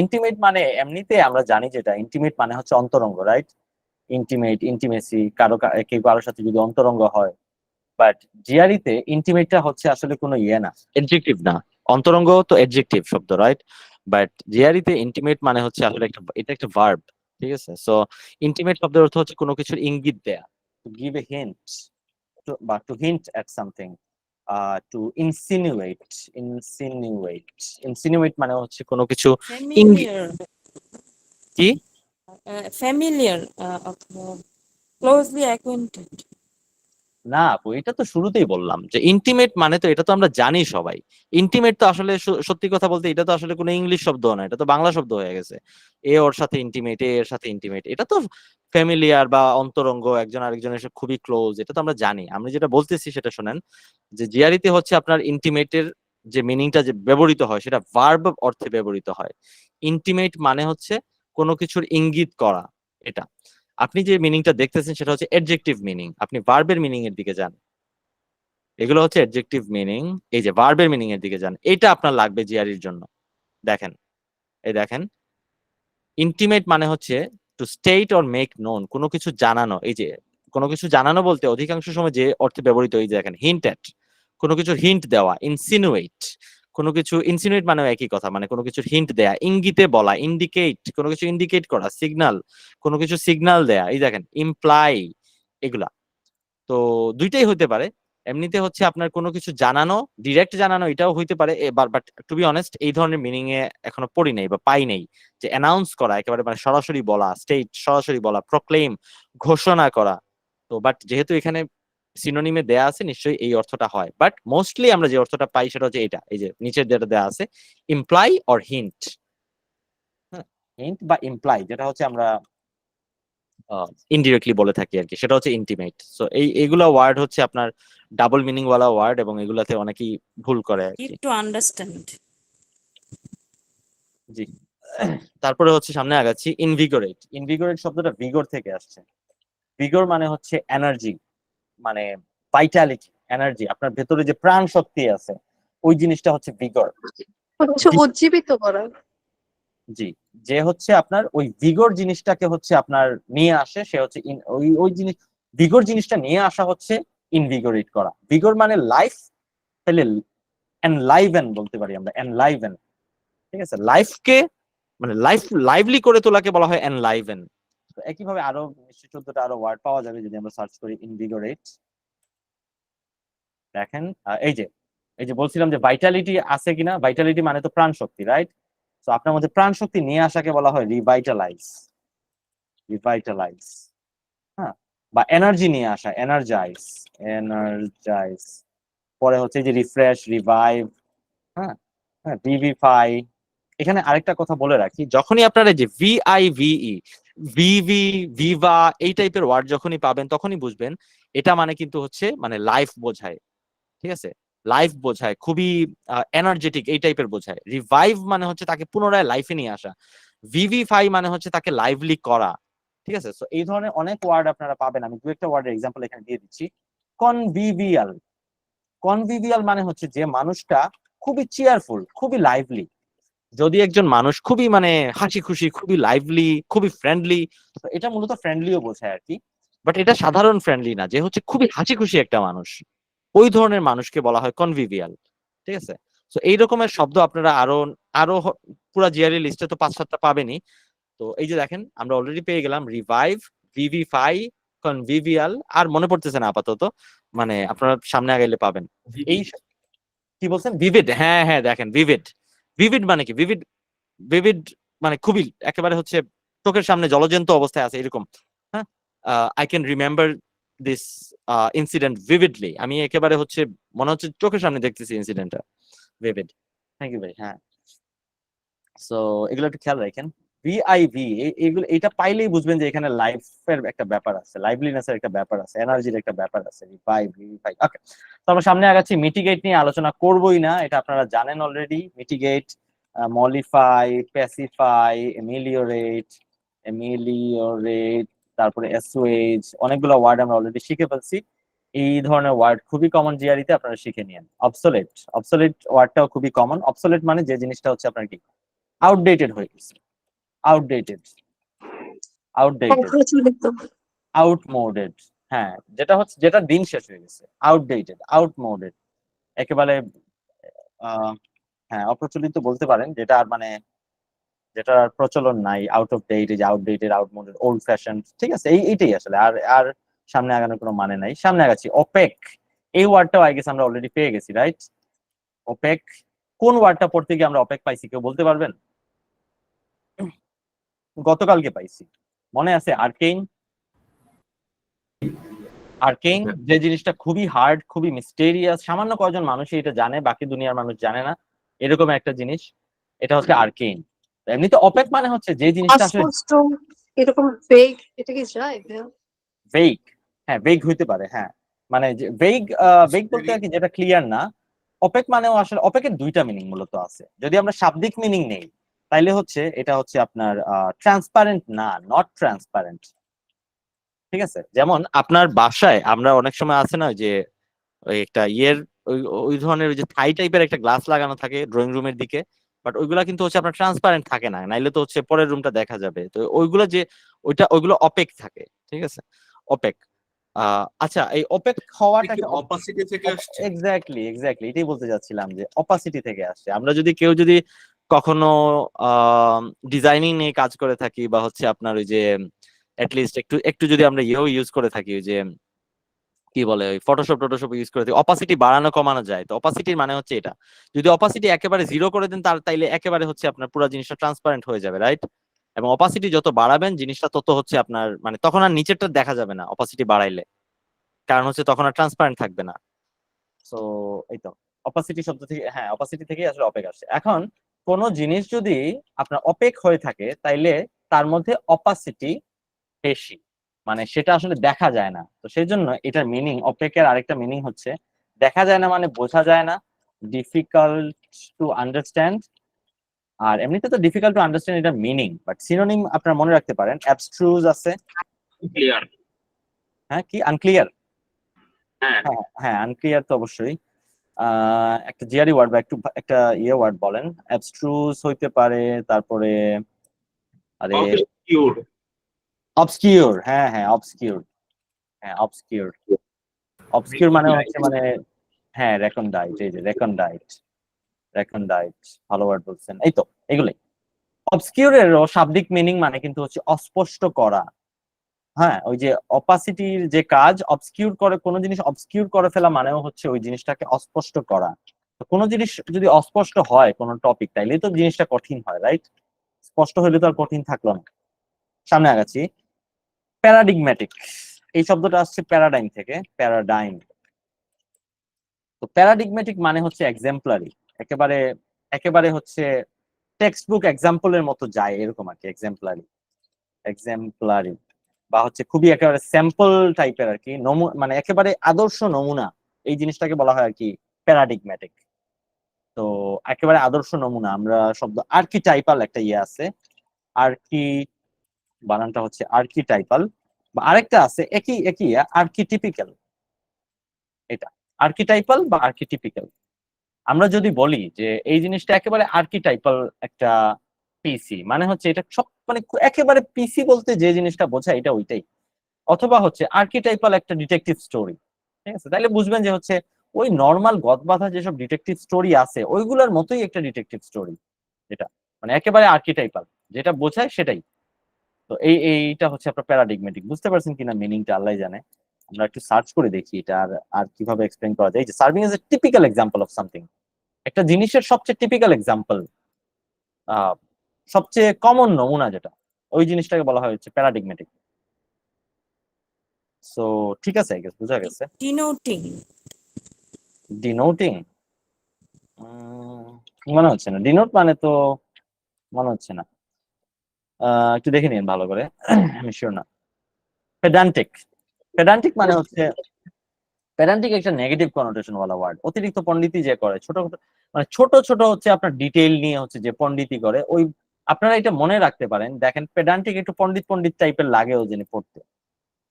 ইন্টিমেট মানে এমনিতে আমরা জানি যেটা ইন্টিমেট মানে হচ্ছে অন্তরঙ্গ, রাইট? ইন্টিমেসি, কেউ কারোর সাথে যদি অন্তরঙ্গ হয়। বাট জিআরিতে ইন্টিমেটটা হচ্ছে আসলে কোনো ইয়ে না, এডজেক্টিভ না। অন্তরঙ্গ তো এডজেক্টিভ শব্দ, রাইট? বাট জিআরিতে ইন্টিমেট মানে হচ্ছে আসলে এটা একটা ভার্ব, ঠিক আছে? সো ইন্টিমেট শব্দের অর্থ হচ্ছে কোনো কিছুর ইঙ্গিত দেয়া, টু গিভ এ হিন্ট, বা টু হিন্ট এট সামথিং, টু ইনসিনুয়েট মানে হচ্ছে কোনো কিছু ইঙ্গিত। ফ্যামিলিয়ার, কি? ফ্যামিলিয়ার অথবা ক্লোজলি অ্যাকোয়েন্টেড। না আপু, এটা তো শুরুতেই বললাম যে ইন্টিমেট মানে তো এটা তো আমরা জানি সবাই। ইন্টিমেট তো আসলে সত্যি কথা বলতে এটা তো আসলে কোনো ইংলিশ শব্দ না, এটা তো বাংলা শব্দ হয়ে গেছে। এ ওর সাথে ইন্টিমেট, এর সাথে ইন্টিমেট, এটা তো ফ্যামিলিয়ার বা অন্তরঙ্গ, একজন আরেকজনের সাথে খুবই ক্লোজ, এটা তো আমরা জানি। আমি যেটা বলতেছি সেটা শোনেন, যে জিআরিতে হচ্ছে আপনার ইন্টিমেটের যে মিনিংটা যে ব্যবহৃত হয় সেটা ভার্ব অর্থে ব্যবহৃত হয়। ইন্টিমেট মানে হচ্ছে কোনো কিছুর ইঙ্গিত করা। এটা আপনি যে মিনিংটা দেখতেছেন সেটা হচ্ছে এডজেক্টিভ মিনিং, আপনি ভার্বের মিনিং এর দিকে যান, এগুলো হচ্ছে এডজেক্টিভ মিনিং। এই যে ভার্বের মিনিং এর দিকে যান, এটা আপনার লাগবে জিআরির জন্য। দেখেন, এই দেখেন, ইন্টিমেট মানে হচ্ছে two state or make known, কোনো কিছু জানানো। এই যে কোনো কিছু জানানো বলতে অধিকাংশ সময় যে অর্থে ব্যবহৃত, এই যে দেখেন, হিন্ট এট, কোনো কিছুর হিন্ট দেওয়া। ইনসিনুয়েট, কোনো কিছু, ইনসিনুয়েট মানে একই কথা, মানে কোনো কিছুর হিন্ট দেয়া, ইঙ্গিতে বলা। ইন্ডিকেট, কোনো কিছু ইন্ডিকেট করা। সিগনাল, কোনো কিছু সিগনাল দেয়া। এই দেখেন, ইমপ্লাই, এগুলা তো দুইটাই হতে পারে। এমনিতে হচ্ছে আপনার কোনো কিছু জানানো, ডিরেক্ট জানানো, এটাও হইতে পারে। বাট টু বি অনেস্ট, এই ধরনের মিনিং এ এখনো পড়ি নাই বা পাই নাই, যে অ্যানাউন্স করা, একেবারে মানে সরাসরি বলা, স্টেট, সরাসরি বলা, প্রক্লেম, ঘোষণা করা। তো বাট যেহেতু এখানে সিনোনিমে দেয়া আছে, নিশ্চয়ই এই অর্থটা হয়। বাট মোস্টলি আমরা যে অর্থটা পাই সেটা হচ্ছে এটা, এই যে নিচের যেটা দেয়া আছে, ইমপ্লাই অর হিন্ট। হ্যাঁ, হিন্ট বা ইমপ্লাই, যেটা হচ্ছে আমরা ইনডিরেক্টলি বলে থাকি আর কি, সেটা হচ্ছে ইন্টিমেট। সো এইগুলা ওয়ার্ড হচ্ছে আপনার ডাবল মিনিং ওয়ালা ওয়ার্ড, এবং এগুলাতে অনেকেই ভুল করে আর কি। Need to understand. জি। তারপরে হচ্ছে সামনে আগাচ্ছি, ইনভিগোরেট শব্দটা ভিগর থেকে আসছে। ভিগর মানে হচ্ছে এনার্জি, মানে ভাইটালিটি, এনার্জি, আপনার ভেতরে যে প্রাণ শক্তি আছে, ওই জিনিসটা হচ্ছে ভিগর। হচ্ছে উজ্জীবিত করা। জি, যে হচ্ছে আপনার ওই ভিগর জিনিসটাকে হচ্ছে আপনার নিয়ে আসে, সে হচ্ছে ওই জিনিস, ভিগর জিনিসটা নিয়ে আসা হচ্ছে ইনভিগোরেট করা। ভিগর মানে লাইফ, তাহলে এনলাইভেন বলতে পারি আমরা, এনলাইভেন। ঠিক আছে, লাইফকে মানে লাইভলি করে তোলাকে বলা হয় এনলাইভেন। তো একইভাবে আরো নিশ্চয়ই 14টা আরো ওয়ার্ড পাওয়া যাবে যদি আমরা সার্চ করি ইনভিগোরেট। দেখেন এই যে বলছিলাম যে ভাইটালিটি আছে কিনা, ভাইটালিটি মানে তো প্রাণ শক্তি, রাইট? তো আপনার মধ্যে প্রাণ শক্তি নিয়ে আসাকে বলা হয় রিভাইটালাইজ, রিভাইটালাইজ। হ্যাঁ, বা এনার্জি নিয়ে আসা, এনার্জাইজ, এনার্জাইজ। পরে হচ্ছে যে রিফ্রেশ, রিভাইভ, হ্যাঁ, হ্যাঁ, ভিভিফাই। এখানে আরেকটা কথা বলে রাখি, যখনই আপনারা যে ভিআইভিই, ভিভি, ভিভা এই টাইপের ওয়ার্ড যখনই পাবেন তখনই বুঝবেন এটা মানে কিন্তু হচ্ছে মানে লাইফ বোঝায়। ঠিক আছে, লাইফ বোঝায়, খুবই এনার্জেটিক এই টাইপের বোঝায়। রিভাইভ মানে হচ্ছে তাকে পুনরায় লাইফে নিয়ে আসা। ভিভিফাই মানে হচ্ছে তাকে লাইভলি করা। ঠিক আছে, তো এই ধরনের অনেক ওয়ার্ড আপনারা পাবেন। আমি দু একটা ওয়ার্ডের এক্সাম্পল এখানে দিয়ে দিচ্ছি। কনভিভিয়াল, কনভিভিয়াল মানে হচ্ছে যে মানুষটা খুবই চেয়ারফুল, খুবই লাইভলি। যদি একজন মানুষ খুবই মানে হাসি খুশি, খুবই লাইভলি, খুবই ফ্রেন্ডলি, এটা মূলত ফ্রেন্ডলিও বোঝায় আর কি। বাট এটা সাধারণ ফ্রেন্ডলি না, যে হচ্ছে খুবই হাসি খুশি একটা মানুষ, ওই ধরনের মানুষকে বলা হয় কনভিভিয়াল। ঠিক আছে, তো এই রকমের শব্দ আপনারা আরো আরো পুরা জিআরই লিস্টে তো 5-7টা পাবেনই। তো এই যে দেখেন আমরা অলরেডি পেয়ে গেলাম রিভাইভ, ভিভিফাই, কনভিভিয়াল, আর মনে পড়তেছে না আপাতত, মানে আপনারা সামনে আগাইলে পাবেন। এই কি বলছেন, ভিভিড? হ্যাঁ হ্যাঁ, দেখেন ভিভিড, ভিভিড মানে কি, ভিভিড, ভিভিড মানে খুবই একেবারে হচ্ছে চোখের সামনে জলজ্যান্ত অবস্থায় আছে এরকম। হ্যাঁ, I can remember this incident vividly, আমি একেবারে হচ্ছে মনে হচ্ছে চোখের সামনে দেখতেছি ইনসিডেন্টটা। ভিভিড, থ্যাংক ইউ ভাই। হ্যাঁ, সো এগুলো একটু খেয়াল রাখেন। ভিআইভি এগুলো, এটা পাইলেই বুঝবেন যে এখানে লাইফের একটা ব্যাপার আছে, লাইভলিনেসের একটা ব্যাপার আছে, এনার্জির একটা ব্যাপার আছে। রিভাইভ। ওকে, তো আমরা সামনে আগাচ্ছি। মিটিগেট নিয়ে আলোচনা করবোই না, এটা আপনারা জানেন অলরেডি। মিটিগেট, মলিফাই, প্যাসিফাই, এমিলিওরেট, তারপরে অ্যাসুয়েজ, অনেকগুলো ওয়ার্ড আমরা অলরেডি শিখে ফেলছি। এই ধরনের ওয়ার্ড খুবই কমন জিআরিতে, আপনারা শিখে নিন। অবসোলেট, অবসোলেট ওয়ার্ডটাও খুবই কমন। অবসোলেট মানে যে জিনিসটা হচ্ছে আপনার কি আউটডেটেড হয়ে গেছে, আউটডেটেড, আউটডেটেড, অপ্রচলিত। আউটমোডেড। হ্যাঁ, যেটা হচ্ছে যেটা দিন শেষ হয়ে গেছে, আউটডেটেড, আউটমোডেড, একেবারে হ্যাঁ অপ্রচলিত বলতে পারেন, যেটা আর মানে যেটা আর প্রচলন নাই, আউট অফ ডেট, এই যে আউটডেটেড, আউটমোডেড, ওল্ড ফ্যাশন। ঠিক আছে, এইটাই আসলে, আর আর সামনে আগানোর কোনো মানে নাই। সামনে আগাচ্ছি। ওপেক, এই ওয়ার্ডটাও আই গেস আমরা অলরেডি পেয়ে গেছি, রাইট? ওপেক, কোন ওয়ার্ডটা পড়তে গিয়ে আমরা ওপেক পাইছি, কেউ বলতে পারবেন? গতকালকে পাইছি, মনে আছে? আর্কেইন, আর্কেইন যে জিনিসটা খুবই হার্ড, খুবই মিস্টেরিয়াস, সামান্য কয়জন মানুষই এটা জানে, বাকি দুনিয়ার মানুষ জানে না, এরকম একটা জিনিস, এটা হচ্ছে আর্কেইন। এমনিতে অপেক মানে হচ্ছে যে জিনিসটা আসলে অস্পষ্ট, এরকম ফেক, এটা কি যায়? ভেগ। হ্যাঁ, ভেগ হইতে পারে, হ্যাঁ, মানে যে ভেগ, ভেগ বলতে আর কি যেটা ক্লিয়ার না। অপেক মানেও আসলে, অপেকের দুইটা মিনিং মূলত আছে। যদি আমরা শাব্দিক মিনিং নেই তাইলে হচ্ছে এটা হচ্ছে আপনার ট্রান্সপারেন্ট না, নট ট্রান্সপারেন্ট। ঠিক আছে, যেমন আপনার বাসায় আমরা অনেক সময় আছে না যে ওই একটা ইয়ের ওই ওই ধরনের ওই যে থাই টাইপের একটা গ্লাস লাগানো থাকে ড্রয়িং রুমের দিকে, বাট ওইগুলা কিন্তু হচ্ছে আপনার ট্রান্সপারেন্ট থাকে না, নাইলে তো হচ্ছে পরের রুমটা দেখা যাবে। তো ওইগুলো যে ওইগুলো অপেক থাকে। ঠিক আছে, অপেক। আচ্ছা, এই অপেক হওয়াটা অপাসিটি থেকে আসছে। এক্স্যাক্টলি, এক্স্যাক্টলি এটাই বলতে যাচ্ছিলাম যে অপাসিটি থেকে আসছে। আমরা যদি কেউ যদি কখনো ডিজাইনিং নিয়ে কাজ করে থাকি, বা হচ্ছে আপনার ওই যে লিস্ট একটু একটু যদি আমরা ইয়েও ইউজ করে থাকি, ওই যে কি বলে ওই ফটোশপ টোটোশপ ইউজ করে থাকি, অপাসিটি বাড়ানো কমানো যায়। তো অপাসিটির মানে হচ্ছে এটা, যদি অপাসিটি একেবারে 0 করে দেন তাইলে একেবারে হচ্ছে আপনার পুরো জিনিসটা ট্রান্সপারেন্ট হয়ে যাবে, রাইট? এবং অপাসিটি যত বাড়াবেন জিনিসটা তত হচ্ছে আপনার মানে তখন আর নিচেরটা দেখা যাবে না অপাসিটি বাড়াইলে, কারণ হচ্ছে তখন আর ট্রান্সপারেন্ট থাকবে না। সো এই তো অপাসিটি শব্দ থেকে, হ্যাঁ অপাসিটি থেকেই আসলে অপেক আসছে। এখন কোন জিনিস যদি আপনার অপেক হয়ে থাকে তাইলে তার মধ্যে অপাসিটি বেশি, মানে সেটা আসলে দেখা যায় না। তো সেই জন্য এটার মিনিং, অপেকের আরেকটা মিনিং হচ্ছে দেখা যায় না, মানে বোঝা যায় না, ডিফিকাল্ট টু আন্ডারস্ট্যান্ড। আর এমনিতে তো ডিফিকাল্ট টু আন্ডারস্ট্যান্ড এটা মিনিং, বাট সিনোনিম আপনারা মনে রাখতে পারেন, অ্যাবস্ট্রুজ আছে। ক্লিয়ার। হ্যাঁ, কি আনক্লিয়ার? হ্যাঁ, হ্যাঁ হ্যাঁ, আনক্লিয়ার তো অবশ্যই। একটা জিআরই ওয়ার্ড বা একটু একটা ইয়ে ওয়ার্ড বলেন। অ্যাবস্ট্রুজ হইতে পারে, তারপরে আরে অবস্কিউর। অবস্কিউর, হ্যাঁ হ্যাঁ অবস্কিউর, হ্যাঁ অবস্কিউর। অবসকিউর মানে হচ্ছে মানে হ্যাঁ রেকন্ডাইট, এই যে রেকন্ডাইট ভালো ওয়ার্ড বলছেন, এই তো এগুলাই। অবসকিউরের শাব্দিক মিনিং মানে কিন্তু হচ্ছে অস্পষ্ট করা। হ্যাঁ, ওই যে অপাসিটির যে কাজ অবসকিউর করে, কোনো জিনিস অবসকিউর করে ফেলা মানেও হচ্ছে ওই জিনিসটাকে অস্পষ্ট করা। কোনো জিনিস যদি অস্পষ্ট হয় কোনো টপিক, তাইলে তো জিনিসটা কঠিন হয়, রাইট? স্পষ্ট হলে তো আর কঠিন থাকলো না। সামনে আগাচ্ছি। প্যারাডিগম্যাটিক, এই শব্দটা আসছে প্যারাডাইম থেকে, প্যারাডাইম। তো প্যারাডিগম্যাটিক মানে হচ্ছে এক্সাম্পলারি, একেবারে একেবারে হচ্ছে টেক্সট বুক এক্সাম্পলের মতো যায় এরকম আর কি, এক্সাম্পলারি বা হচ্ছে খুবই একেবারে স্যাম্পল টাইপের আর কি, মানে একেবারে আদর্শ নমুনা, এই জিনিসটাকে বলা হয় আর কি প্যারাডিগম্যাটিক। তো একেবারে আদর্শ নমুনা, আমরা শব্দ আর্কিটাইপাল একটা ইয়ে আছে, আর্কি বানানটা হচ্ছে আর্কিটাইপাল, বা আরেকটা আছে একই একই আর্কিটিপিক্যাল। এটা আর্কিটাইপাল বা আর্কিটিপিক্যাল। আমরা যদি বলি যে এই জিনিসটা একেবারে আর্কিটাইপাল একটা পিসি, মানে হচ্ছে এটা সব মানে একেবারে পিসি বলতে যে জিনিসটা বোঝায় এটা ওইটাই। অথবা হচ্ছে আর্কিটাইপাল একটা ডিটেকটিভ স্টোরি, ঠিক আছে, তাহলে বুঝবেন যে হচ্ছে ওই নর্মাল গদবাঁধা যেসব ডিটেকটিভ স্টোরি আছে ওইগুলোর মতোই একটা ডিটেকটিভ স্টোরি, এটা মানে একেবারে আর্কিটাইপাল, যেটা বোঝায় সেটাই। তো এইটা হচ্ছে আপনার প্যারাডিগমেটিক। বুঝতে পারছেন কিনা মিনিংটা আল্লাহ জানে। আমরা একটু সার্চ করে দেখি এটা আর কিভাবে এক্সপ্লেইন করা যায়। যে serving as a typical example of something, একটা জিনিসের সবচেয়ে টিপিক্যাল এক্সাম্পল, সবচেয়ে কমন নমুনা যেটা, ওই জিনিসটাকে বলা হয় হচ্ছে প্যারাডিগমেটিক। সো ঠিক আছে, বুঝা গেছে। ডিনোটিং ডিনোটিং মনে হচ্ছে না, ডিনোট মানে তো মনে হচ্ছে না। একটু দেখে নিন ভালো করে, আমি শিওর না। পেডান্টিক, পেডান্টিক মানে হচ্ছে, পেডান্টিক একটা নেগেটিভ কনোটেশন ওয়ালা ওয়ার্ড। অতিরিক্ত পণ্ডিতি যে করে, ছোট মানে ছোট ছোট হচ্ছে আপনার ডিটেইল নিয়ে হচ্ছে যে পণ্ডিতি করে, ওই আপনারা এটা মনে রাখতে পারেন। দেখেন পেডান্টিক একটু পণ্ডিত পণ্ডিত টাইপের লাগে ও যিনি পড়তে,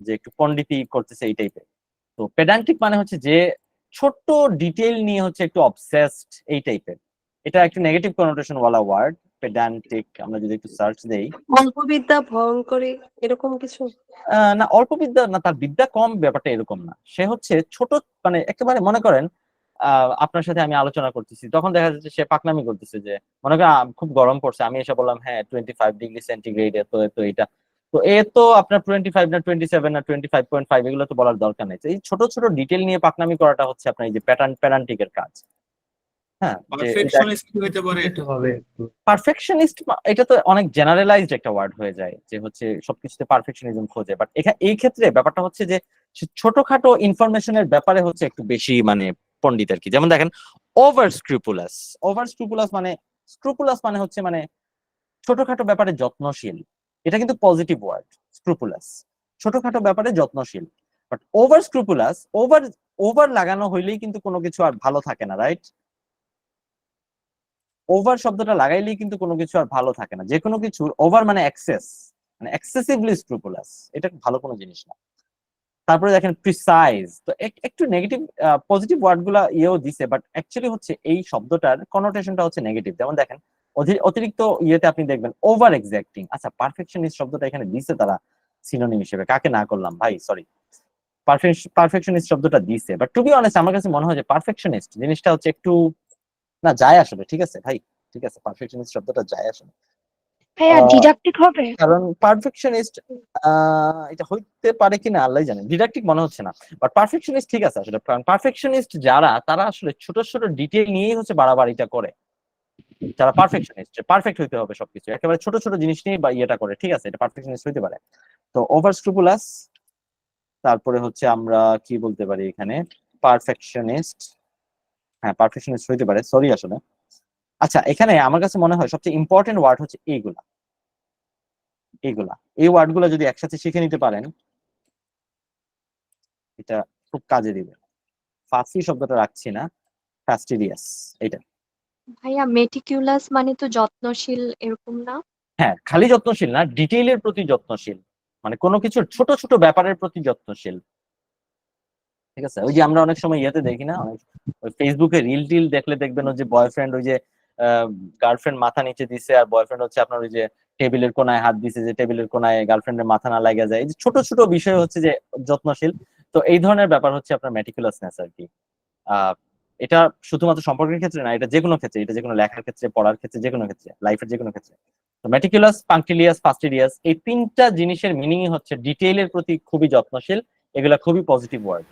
যে একটু পণ্ডিতি করতেছে এই টাইপের। তো পেডান্টিক মানে হচ্ছে যে ছোট্ট ডিটেইল নিয়ে হচ্ছে একটু অবসেসড এই টাইপের। এটা একটা নেগেটিভ কনোটেশন ওয়ালা ওয়ার্ড পেডান্টিক। আমরা যদি একটু সার্চ দেই, অল্পবিদ্যা ভয়ঙ্করী এরকম কিছু? না অল্প বিদ্যা না, তার বিদ্যা কম ব্যাপারটা এরকম না। সে হচ্ছে ছোট, মানে একেবারে মনে করেন আপনার সাথে আমি আলোচনা করতেছি, তখন দেখা যাচ্ছে সে পাকনামি করতেছে, যে মনে করেন খুব গরম পড়ছে, আমি এসে বললাম হ্যাঁ 25 ডিগ্রি সেন্টিগ্রেড, তো তো এটা তো এ তো আপনার 25 না 27 না 25.5 এগুলো তো বলার দরকার নেই। এই ছোট ছোট ডিটেল নিয়ে পাকনামি করাটা হচ্ছে আপনার এই যে প্যারান্টিকের কাজ। হ্যাঁ, পারফেকশনিস্ট হইতে পারে এটা। হবে একটু পারফেকশনিস্ট এটা তো অনেক জেনারেলাইজড একটা ওয়ার্ড হয়ে যায়, যে হচ্ছে সবকিছুতে পারফেকশনিজম খোঁজে। বাট এই ক্ষেত্রে ব্যাপারটা হচ্ছে যে ছোটখাটো ইনফরমেশনের ব্যাপারে হচ্ছে একটু বেশি মানে পণ্ডিত আর কি। যেমন দেখেন ওভার স্ক্রুপুলাস, স্ক্রুপুলাস মানে হচ্ছে মানে ছোটখাটো ব্যাপারে যত্নশীল। এটা কিন্তু পজিটিভ ওয়ার্ড, স্ক্রুপুলাস ছোটখাটো ব্যাপারে যত্নশীল। বাট ওভার স্ক্রুপুলাস, ওভার লাগানো হইলেই কিন্তু কোনো কিছু আর ভালো থাকে না, রাইট? ওভার শব্দটা লাগাইলেই কিন্তু কোনো কিছু আর ভালো থাকে না। যে কোনো কিছুর ওভার মানে এক্সেস, মানে এক্সেসিভলি স্ক্রুপুলাস, এটা ভালো কোনো জিনিস না। তারপরে দেখেন প্রিসাইজ, তো একটু নেগেটিভ পজিটিভ ওয়ার্ড গুলা ইয়েও দিছে, বাট অ্যাকচুয়ালি হচ্ছে এই শব্দটার কনোটেশনটা হচ্ছে নেগেটিভ। যেমন দেখেন অতিরিক্ত ইয়েতে আপনি দেখবেন ওভার এক্সাক্টিং। আচ্ছা, পারফেকশনিস্ট শব্দটা এখানে দিছে তারা সিনোনিম হিসেবে, কাকে না করলাম ভাই, সরি, পারফেকশনিস্ট শব্দটা দিছে। বাট টু বি অনেস্ট আমার কাছে মনে হয় যে পারফেকশনিস্ট জিনিসটা হচ্ছে একটু না যায় আসলে। ঠিক আছে ভাই, ঠিক আছে, পারফেকশনিস্ট শব্দটা যায় আসলে, ভাইয়া ডিডাক্টিক হবে? কারণ পারফেকশনিস্ট এটা হইতে পারে কিনা আল্লাহ জানে, ডিডাক্টিক মনে হচ্ছে না। বাট পারফেকশনিস্ট ঠিক আছে আসলে, কারণ পারফেকশনিস্ট যারা, তারা আসলে ছোট ছোট ডিটেইল নিয়েই হচ্ছে বাড়াবাড়িটা করে। যারা পারফেকশনিস্ট, পারফেক্ট হইতে হবে সবকিছু, একেবারে ছোট ছোট জিনিস নিয়ে বা ইয়েটা করে, ঠিক আছে, এটা পারফেকশনিস্ট হইতে পারে। তো ওভার স্ক্রুপুলাস, তারপরে হচ্ছে আমরা কি বলতে পারি এখানে, পারফেকশনিস্ট, হ্যাঁ পারফেকশনিস্ট হইতে পারে, সরি আসলে। আচ্ছা, এখানে আমার কাছে মনে হয় সবচেয়ে ইম্পর্টেন্ট ওয়ার্ড হচ্ছে এইগুলা, এই ওয়ার্ড গুলা যদি একসাথে শিখে নিতে পারেন, এটা খুব কাজে দিবে। ফাসি শব্দটা রাখছি না, ফাস্টিডিয়াস, এটা। ভাইয়া মেটিকিউলাস মানে তো যত্নশীল এরকম না? হ্যাঁ, খালি যত্নশীল না, ডিটেইলের প্রতি যত্নশীল, মানে কোনো কিছুর ছোট ছোট ব্যাপারের প্রতি যত্নশীল। ঠিক আছে, ওই যে আমরা অনেক সময় ইয়েতে দেখি না, অনেক ফেসবুকে রিল টিল দেখলে দেখবেন ওই যে বয়ফ্রেন্ড ওই যে গার্লফ্রেন্ড মাথা নিচে দিছে, আর বয়ফ্রেন্ড হচ্ছে আপনার ওই যে টেবিলের কোনায় হাত দিছে, যে টেবিলের কোনায় গার্লফ্রেন্ডের মাথা না লাগা যায়। এই যে ছোট ছোট বিষয় হচ্ছে যে যত্নশীল। তো তো এই ধরনের ব্যাপার হচ্ছে আপনার মেটিকুলাসনেস আর কি। আহ এটা শুধুমাত্র সম্পর্কের ক্ষেত্রে না, এটা যে কোনো ক্ষেত্রে, এটা যে কোনো লেখার ক্ষেত্রে, পড়ার ক্ষেত্রে, যে কোনো ক্ষেত্রে, লাইফের যে কোনো ক্ষেত্রে। তো মেটিকুলাস, পাংক্টিলিয়াস, ফাস্টিডিয়াস, এই তিনটা জিনিসের মিনিংই হচ্ছে ডিটেইলের প্রতি খুবই যত্নশীল। এগুলা খুবই পজিটিভ ওয়ার্ড।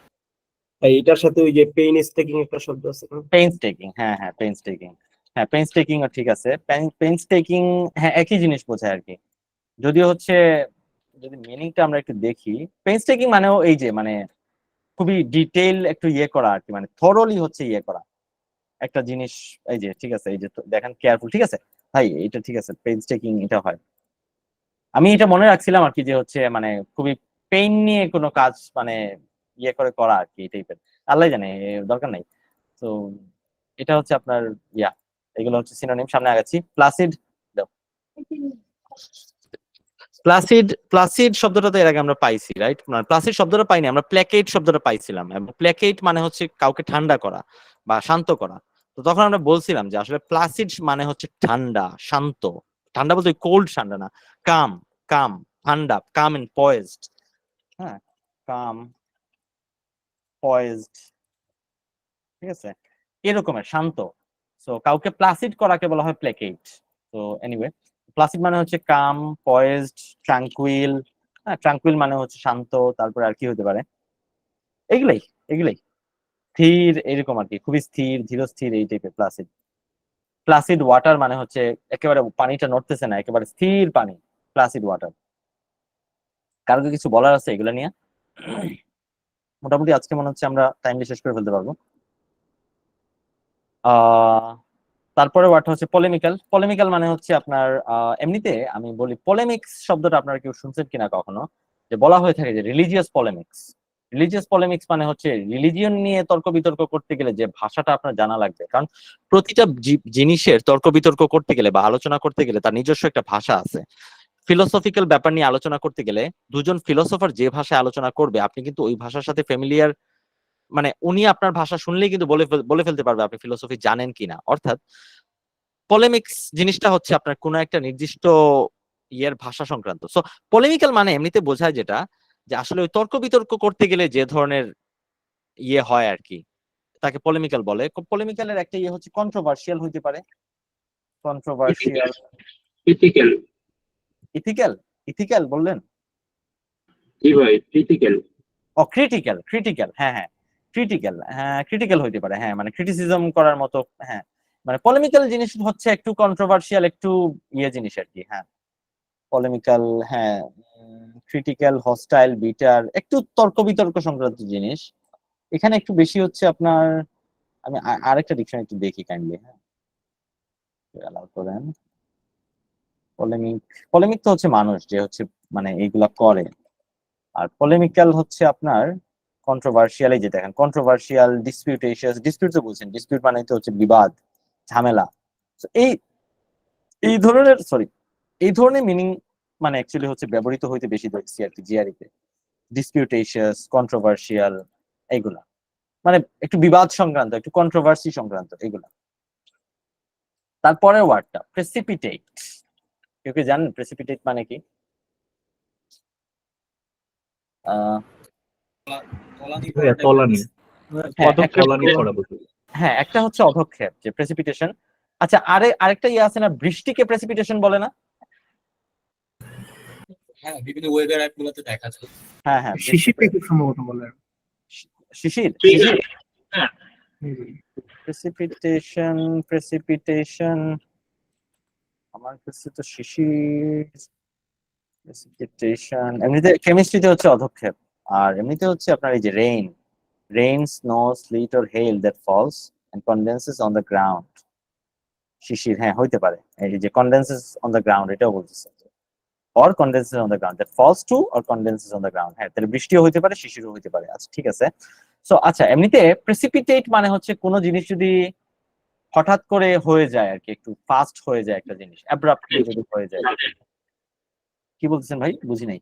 এটার সাথে ওই যে পেইন স্টেকিং একটা শব্দ আছে না? পেইনস্টেকিং, হ্যাঁ হ্যাঁ, পেইনস্টেকিং, হ্যাঁ পেইনস্টেকিং ও ঠিক আছে। পেইনস্টেকিং হ্যাঁ একই জিনিস বোঝায় আর কি। যদিও হচ্ছে যদি মিনিংটা আমরা একটু দেখি, পেইনস্টেকিং মানেও এই যে মানে খুবই ডিটেইল একটু ইয়ে করা আর কি, মানে থরলি হচ্ছে ইয়ে করা একটা জিনিস। এই যে ঠিক আছে, এই যে দেখেন কেয়ারফুল, ঠিক আছে ভাই, এটা ঠিক আছে, পেইনস্টেকিং এটা হয়। আমি এটা মনে রাখছিলাম আর কি, যে হচ্ছে মানে খুবই পেইন নিয়ে কোনো কাজ মানে ইয়ে করে করা আর কি, এই টাইপের। আল্লাহ জানে, দরকার নাই। তো এটা হচ্ছে আপনার ইয়া, এগুলো হচ্ছে সিনোনিম। সামনে আগাচ্ছি। প্লাসিড, প্লাসিড, প্লাসিড শব্দটা তো এর আগে আমরা পাইছি, রাইট? মানে প্লাসিড শব্দটা পাইনি আমরা, প্ল্যাকেট শব্দটা পাইছিলাম। এবং প্ল্যাকেট মানে হচ্ছে কাউকে ঠান্ডা করা বা শান্ত করা। তো তখন আমরা বলছিলাম যে আসলে প্লাসিড মানে হচ্ছে ঠান্ডা, শান্ত। ঠান্ডা বলতে কোল্ড ঠান্ডা না, কাম, কাম, ঠান্ডা, কাম এন্ড পয়েজড। হ্যাঁ, কাম, পয়েজড, ঠিক আছে, এরকমের শান্ত। সো কাউকে প্লাসিড করাকে বলা হয় প্ল্যাকেট। তো এনিওয়ে, প্লাসিড মানে হচ্ছে কাম, পয়েজড, ট্রাঙ্কুইল। হ্যাঁ, ট্রাঙ্কুইল মানে হচ্ছে শান্ত। তারপরে আর কি হতে পারে? এগুলাই, এগুলাই স্থির, এরকম আর কি, খুবই স্থির, ধীরস্থির, এই টাইপের প্লাসিড। প্লাসিড ওয়াটার মানে হচ্ছে একেবারে পানিটা নড়তেছে না, একেবারে স্থির পানি, প্লাসিড ওয়াটার। কারো কি কিছু বলার আছে এগুলা নিয়ে? মোটামুটি আজকে মনে হচ্ছে আমরা টাইমলি শেষ করে ফেলতে পারবো। তারপরে ওয়ার্ড হচ্ছে পলেমিক্যাল। পলেমিক্যাল মানে হচ্ছে আপনার এমনিতে আমি বলি, পলেমিক্স শব্দটা আপনারা কেউ শুনছেন কিনা কখনো, যে বলা হয়ে থাকে যে রিলিজিয়াস পলেমিক্স। রিলিজিয়াস পলেমিক্স মানে হচ্ছে রিলিজিয়ন নিয়ে তর্ক বিতর্ক করতে গেলে যে ভাষাটা আপনার জানা লাগবে। কারণ প্রতিটা জিনিসের তর্ক বিতর্ক করতে গেলে বা আলোচনা করতে গেলে তার নিজস্ব একটা ভাষা আছে। ফিলোসফিক্যাল ব্যাপার নিয়ে আলোচনা করতে গেলে দুজন ফিলোসফার যে ভাষায় আলোচনা করবে, আপনি কিন্তু ওই ভাষার সাথে ফ্যামিলিয়ার, মানে উনি আপনার ভাষা শুনলেই কিন্তু বলে ফেলতে পারবে আপনি ফিলোসফি জানেন কিনা। অর্থাৎ পলেমিক্স জিনিসটা হচ্ছে আপনার কোনো একটা নির্দিষ্ট ইয়ের ভাষা সংক্রান্ত। সো পলেমিক্যাল মানে এমনিতে বোঝায় যেটা, যে আসলে ওই তর্ক বিতর্ক করতে গেলে যে ধরনের ইয়ে হয় আর কি, তাকে পলেমিক্যাল বলে। পলেমিক্যালের একটা ইয়ে হচ্ছে কন্ট্রোভার্সিয়াল হইতে পারে। কন্ট্রোভার্সিয়াল, ইথিক্যাল, ইথিক্যাল, ইথিক্যাল বললেন? জি ভাই, ইথিক্যাল। ও ক্রিটিক্যাল, ক্রিটিক্যাল, হ্যাঁ হ্যাঁ, ক্রিটিক্যাল, হ্যাঁ ক্রিটিক্যাল হইতে পারে, হ্যাঁ মানে ক্রিটিসিজম করার মতো। হ্যাঁ, মানে পলেমিক্যাল জিনিস হচ্ছে একটু কন্ট্রোভার্সিয়াল, একটু ইয়ে জিনিস আর কি। হ্যাঁ, পলেমিক্যাল, হ্যাঁ, ক্রিটিক্যাল, হস্টাইল, বিটার, একটু তর্ক বিতর্ক সংক্রান্ত জিনিস। এখানে একটু বেশি হচ্ছে আপনার, আমি আরেকটা ডিকশনারি একটু দেখি কাইন্ডলি। হ্যাঁ, অ্যালাউ করেন। পলেমিক, পলেমিক তো হচ্ছে মানুষ যে হচ্ছে মানে এইগুলা করে। আর পলেমিক্যাল হচ্ছে আপনার কন্ট্রোভার্সিয়াল। এই যে দেখেন, কন্ট্রোভার্সিয়াল, ডিসপিউটেশিয়াস, ডিসপিউট তো বলছেন, ডিসপিউট মানে তো হচ্ছে বিবাদ, ঝামেলা। So এই এই ধরনের, সরি, এই ধরনের মিনিং মানে অ্যাকচুয়ালি হচ্ছে ব্যবহৃত হইতে বেশি দেখছি আর কি জিআরিতে। ডিসপিউটেশিয়াস, কন্ট্রোভার্সিয়াল, এইগুলা মানে একটু বিবাদ সংক্রান্ত, একটু কন্ট্রোভার্সি সংক্রান্ত এগুলা। তারপরে ওয়ার্ডটা প্রেসিপিটেট। কেউ কি জানেন প্রেসিপিটেট মানে কি? তলানি ভাইয়া, করাটা তলানি, হ্যাঁ, তলানি করা বলতে। হ্যাঁ, একটা হচ্ছে অধক্ষেপ, যে প্রেসিপিটেশন। আচ্ছা, আরেকটা ইয়ে আছে না, বৃষ্টিকে প্রেসিপিটেশন বলে না? হ্যাঁ, বিভিন্ন ওয়েদার অ্যাপ গুলোতে দেখা যায়। হ্যাঁ হ্যাঁ, শিশিরকে খুব সম্ভবত বলে। শিশির, হ্যাঁ, প্রেসিপিটেশন, প্রেসিপিটেশন, আমার কাছে তো শিশির, প্রেসিপিটেশন এমনিতে কেমিস্ট্রিতে হচ্ছে অধক্ষেপ। আর এমনিতে হচ্ছে আপনার এই যে rain, rain, snow, sleet or hail that falls and condenses on the ground. শিশির, হ্যাঁ হইতে পারে, এই যে কনডেন্সেস অন দ্য গ্রাউন্ড এটাও বলতেছে, or condenses on the ground that falls to or condenses on the ground। হ্যাঁ, তাহলে বৃষ্টিও হইতে পারে, শিশিরও হইতে পারে। আচ্ছা ঠিক আছে। সো আচ্ছা, এমনিতে প্রেসিপিটেট মানে হচ্ছে কোনো জিনিস যদি হঠাৎ করে হয়ে যায় আর কি, একটু ফাস্ট হয়ে যায় একটা জিনিস, অ্যাব্রাপ্টলি যদি হয়ে যায়। কি বলতেছেন ভাই, বুঝি নাই।